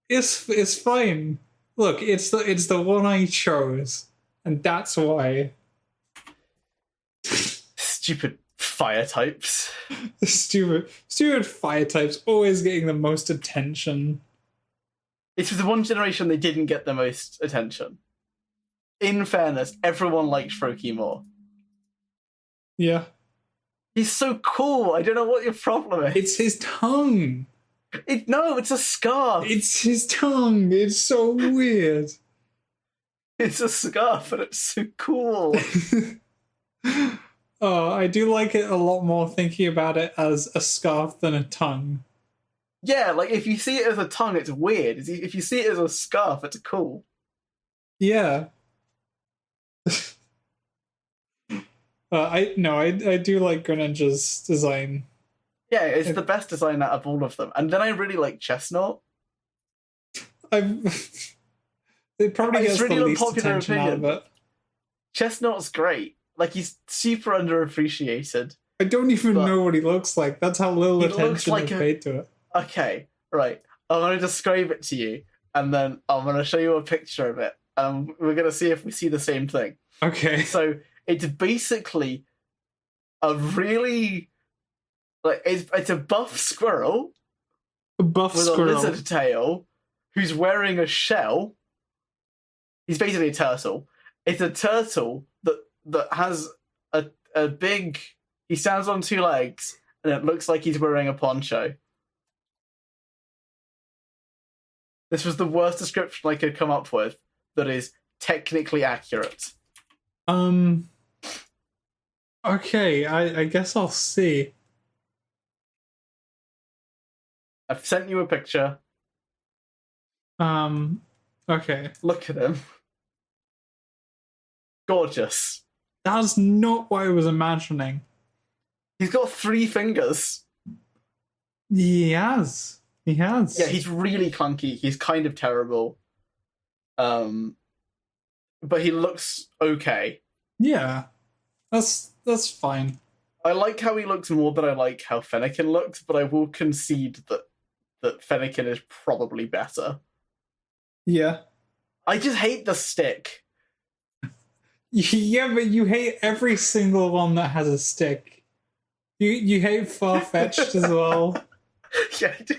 It's fine. Look, it's the one I chose, and that's why. Stupid fire types. Stupid fire types always getting the most attention. It was the one generation they didn't get the most attention. In fairness, everyone liked Froakie more. Yeah. He's so cool. I don't know what your problem is. It's his tongue. No, it's a scarf. It's his tongue. It's so weird. It's a scarf, and it's so cool. Oh, I do like it a lot more thinking about it as a scarf than a tongue. Yeah, like if you see it as a tongue, it's weird. If you see it as a scarf, it's cool. Yeah. I do like Greninja's design. Yeah, it's the best design out of all of them. And then I really like Chestnut. It probably gets really the least unpopular attention opinion. out of it. Chestnut's great. Like, he's super underappreciated. I don't even know what he looks like. That's how little attention I've paid to it. Okay, right. I'm going to describe it to you, and then I'm going to show you a picture of it. We're going to see if we see the same thing. Okay. So, it's basically a really... like it's a buff squirrel. A buff with squirrel. a lizard tail who's wearing a shell. He's basically a turtle. It's a turtle that has a big... He stands on two legs, and it looks like he's wearing a poncho. This was the worst description I could come up with that is technically accurate. Okay, I guess I'll see. I've sent you a picture. Okay. Look at him. Gorgeous. That's not what I was imagining. He's got 3 fingers. He has. Yeah, he's really clunky. He's kind of terrible. But he looks okay. Yeah. That's fine. I like how he looks more than I like how Fennekin looks, but I will concede that Fennekin is probably better. Yeah. I just hate the stick. Yeah, but you hate every single one that has a stick. You hate Farfetch'd as well. Yeah, I do.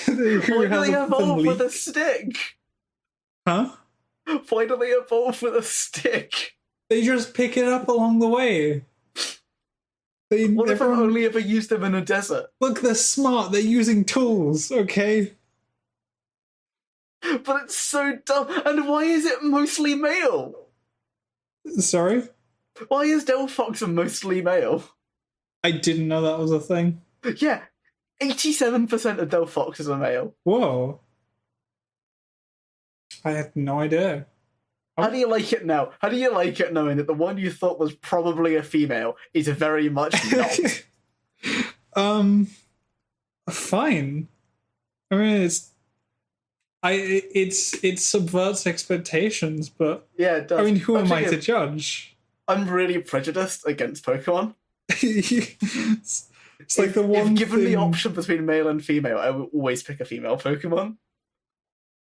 Why do they evolve with a stick? Huh? Why do they evolve with a stick? They just pick it up along the way. What if I've only ever used them in a desert? Look, they're smart. They're using tools, okay? But it's so dumb. And why is it mostly male? Sorry? Why is Delphox mostly male? I didn't know that was a thing. Yeah, 87% of Delphoxes are male. Whoa. I had no idea. How do you like it now? How do you like it knowing that the one you thought was probably a female is very much not? Fine. I mean, it subverts expectations, but yeah, it does. I mean, who am I to judge? I'm really prejudiced against Pokemon. It's like the one. If given the option between male and female, I would always pick a female Pokemon.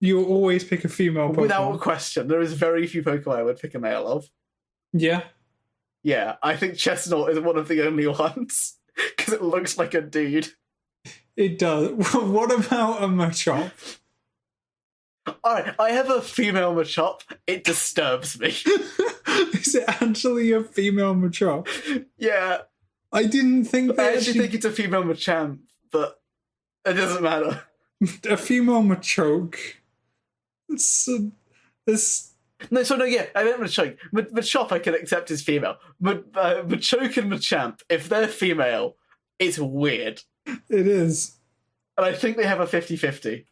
You always pick a female Pokemon? Without a question. There is very few Pokemon I would pick a male of. Yeah. Yeah, I think Chestnut is one of the only ones. Because it looks like a dude. It does. What about a Machop? Alright, I have a female Machop. It disturbs me. Is it actually a female Machop? Yeah. I didn't think I actually think it's a female Machamp, but it doesn't matter. A female Machoke. No, yeah, I meant Machoke. Machop I can accept as female. Machoke and Machamp, if they're female, it's weird. It is. And I think they have a 50-50.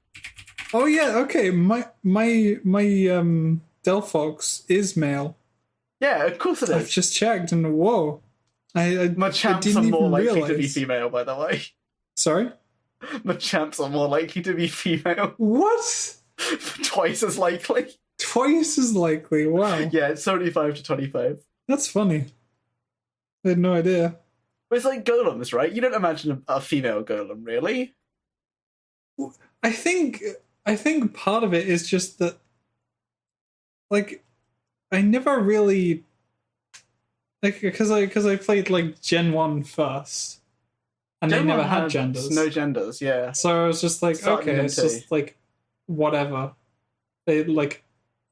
Oh yeah, okay. My Delphox is male. Yeah, of course it is. I've just checked and whoa. Machamps are more likely to be female, by the way. Sorry? Machamps are more likely to be female. What? Twice as likely. Twice as likely, wow. Yeah, it's 75 to 25. That's funny. I had no idea. But it's like golems, right? You don't imagine a female golem, really? I think part of it is just that, like, I never really, like, because I played like Gen 1 first, and they never had genders. No genders, yeah. So I was just like, okay, it's just like whatever. They like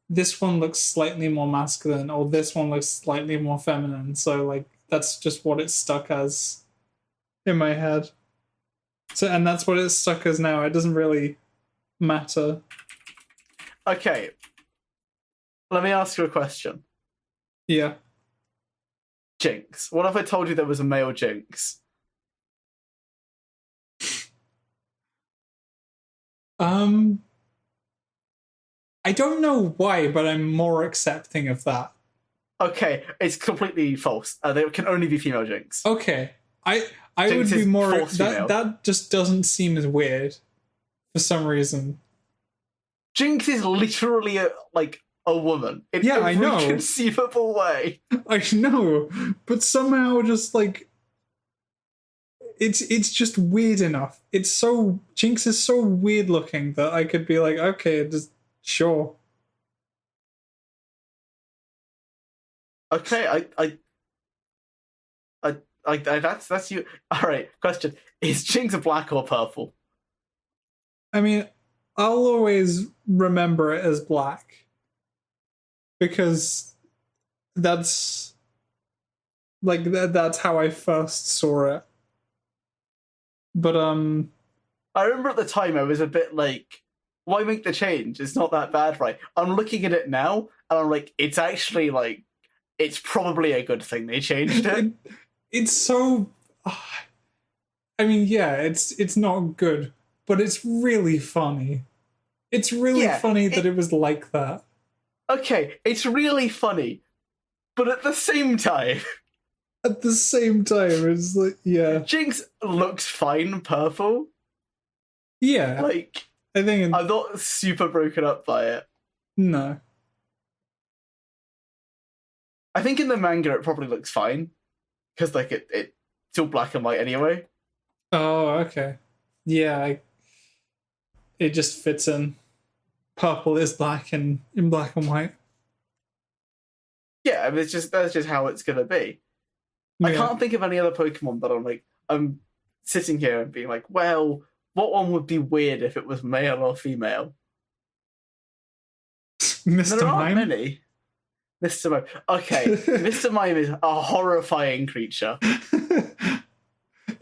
this one looks slightly more masculine, or this one looks slightly more feminine. So like that's just what it's stuck as in my head. So and that's what it's stuck as now. It doesn't really matter. Okay. Let me ask you a question. Yeah. Jinx. What if I told you there was a male Jinx? I don't know why, but I'm more accepting of that. Okay, it's completely false. There can only be female Jinx. Okay, I Jinx would be more female. that just doesn't seem as weird for some reason. Jinx is literally a woman in I every know. conceivable way. I know, but somehow just like it's just weird enough. Jinx is so weird looking that I could be like, okay, just sure. Okay, that's you. All right, question: is Jinx black or purple? I mean, I'll always remember it as black because that's like that's how I first saw it. But I remember at the time I was a bit like, why make the change? It's not that bad, right? I'm looking at it now and I'm like, it's actually like, it's probably a good thing they changed it. It's so I mean, yeah, it's not good, but it's really funny. It's really funny that it was like that. Okay, it's really funny, but at the same time... it's like, yeah. Jinx looks fine purple. Yeah. Like, I think I'm not super broken up by it. No. I think in the manga it probably looks fine, because like it's still black and white anyway. Oh, okay. Yeah, it just fits in. Purple is black and in black and white. Yeah, I mean, that's just how it's gonna be. Yeah. I can't think of any other Pokemon that I'm sitting here and being like, well, what one would be weird if it was male or female? Mr. There Mime? aren't many. Mr. Mime. Okay, Mr. Mime is a horrifying creature.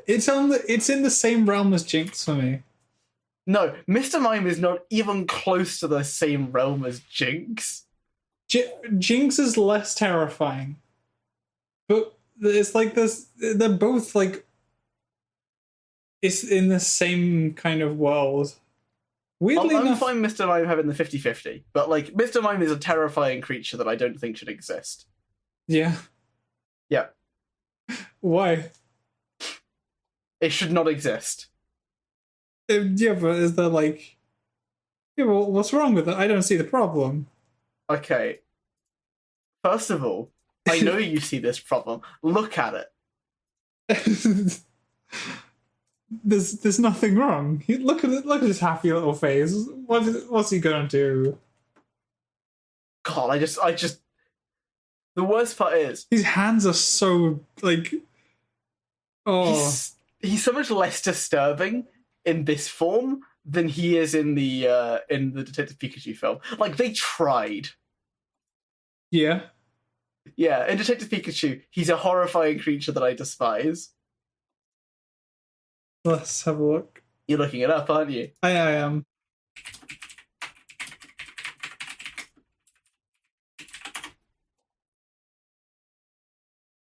It's in the same realm as Jinx for me. No, Mr. Mime is not even close to the same realm as Jinx. Jinx is less terrifying. But it's like this, they're both like, it's in the same kind of world. Weirdly enough, I'm fine Mr. Mime having the 50-50, but like, Mr. Mime is a terrifying creature that I don't think should exist. Yeah. Yeah. Why? It should not exist. Yeah, but is there like... Yeah, well, what's wrong with it? I don't see the problem. Okay. First of all, I know you see this problem. Look at it. There's nothing wrong. Look at his happy little face. What's he gonna do? God, I just... The worst part is... His hands are so, like... Oh. He's so much less disturbing in this form than he is in the Detective Pikachu film. Like, they tried. Yeah. Yeah, in Detective Pikachu, he's a horrifying creature that I despise. Let's have a look. You're looking it up, aren't you? I am.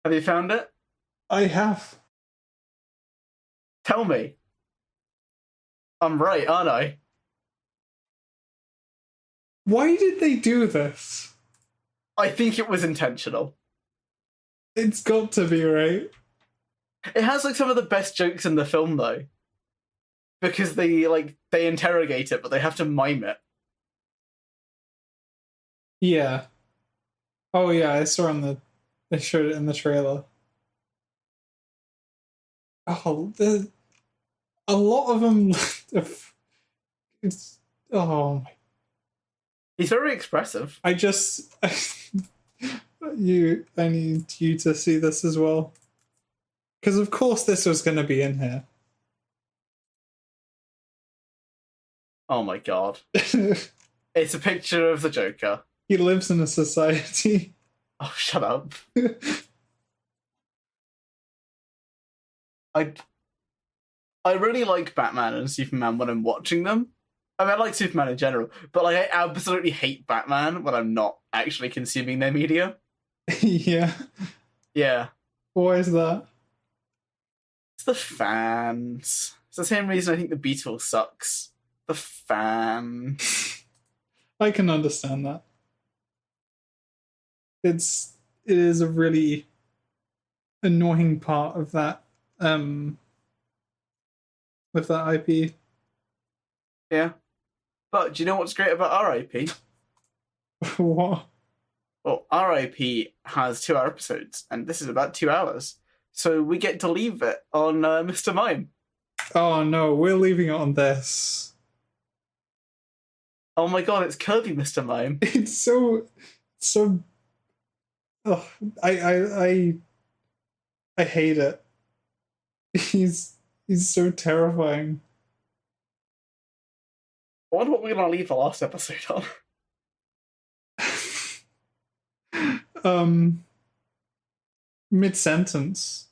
Have you found it? I have. Tell me. I'm right, aren't I? Why did they do this? I think it was intentional. It's got to be, right? It has like some of the best jokes in the film though. Because they interrogate it, but they have to mime it. Yeah. Oh yeah, I saw they showed it in the trailer. Oh, a lot of them. It's my. He's very expressive. I need you to see this as well, because of course this was going to be in here. Oh my god! It's a picture of the Joker. He lives in a society. Oh, shut up! I really like Batman and Superman when I'm watching them. I mean, I like Superman in general, but like, I absolutely hate Batman when I'm not actually consuming their media. Yeah. Yeah. Why is that? It's the fans. It's the same reason I think the Beatles sucks. The fans. I can understand that. It is a really annoying part of that with that IP. Yeah. But do you know what's great about our IP? What? Well, our IP has 2-hour episodes, and this is about 2 hours. So we get to leave it on Mr. Mime. Oh no, we're leaving it on this. Oh my god, it's Kirby, Mr. Mime. It's so. Oh, I hate it. He's so terrifying. I wonder what we're gonna leave the last episode on. Mid-sentence.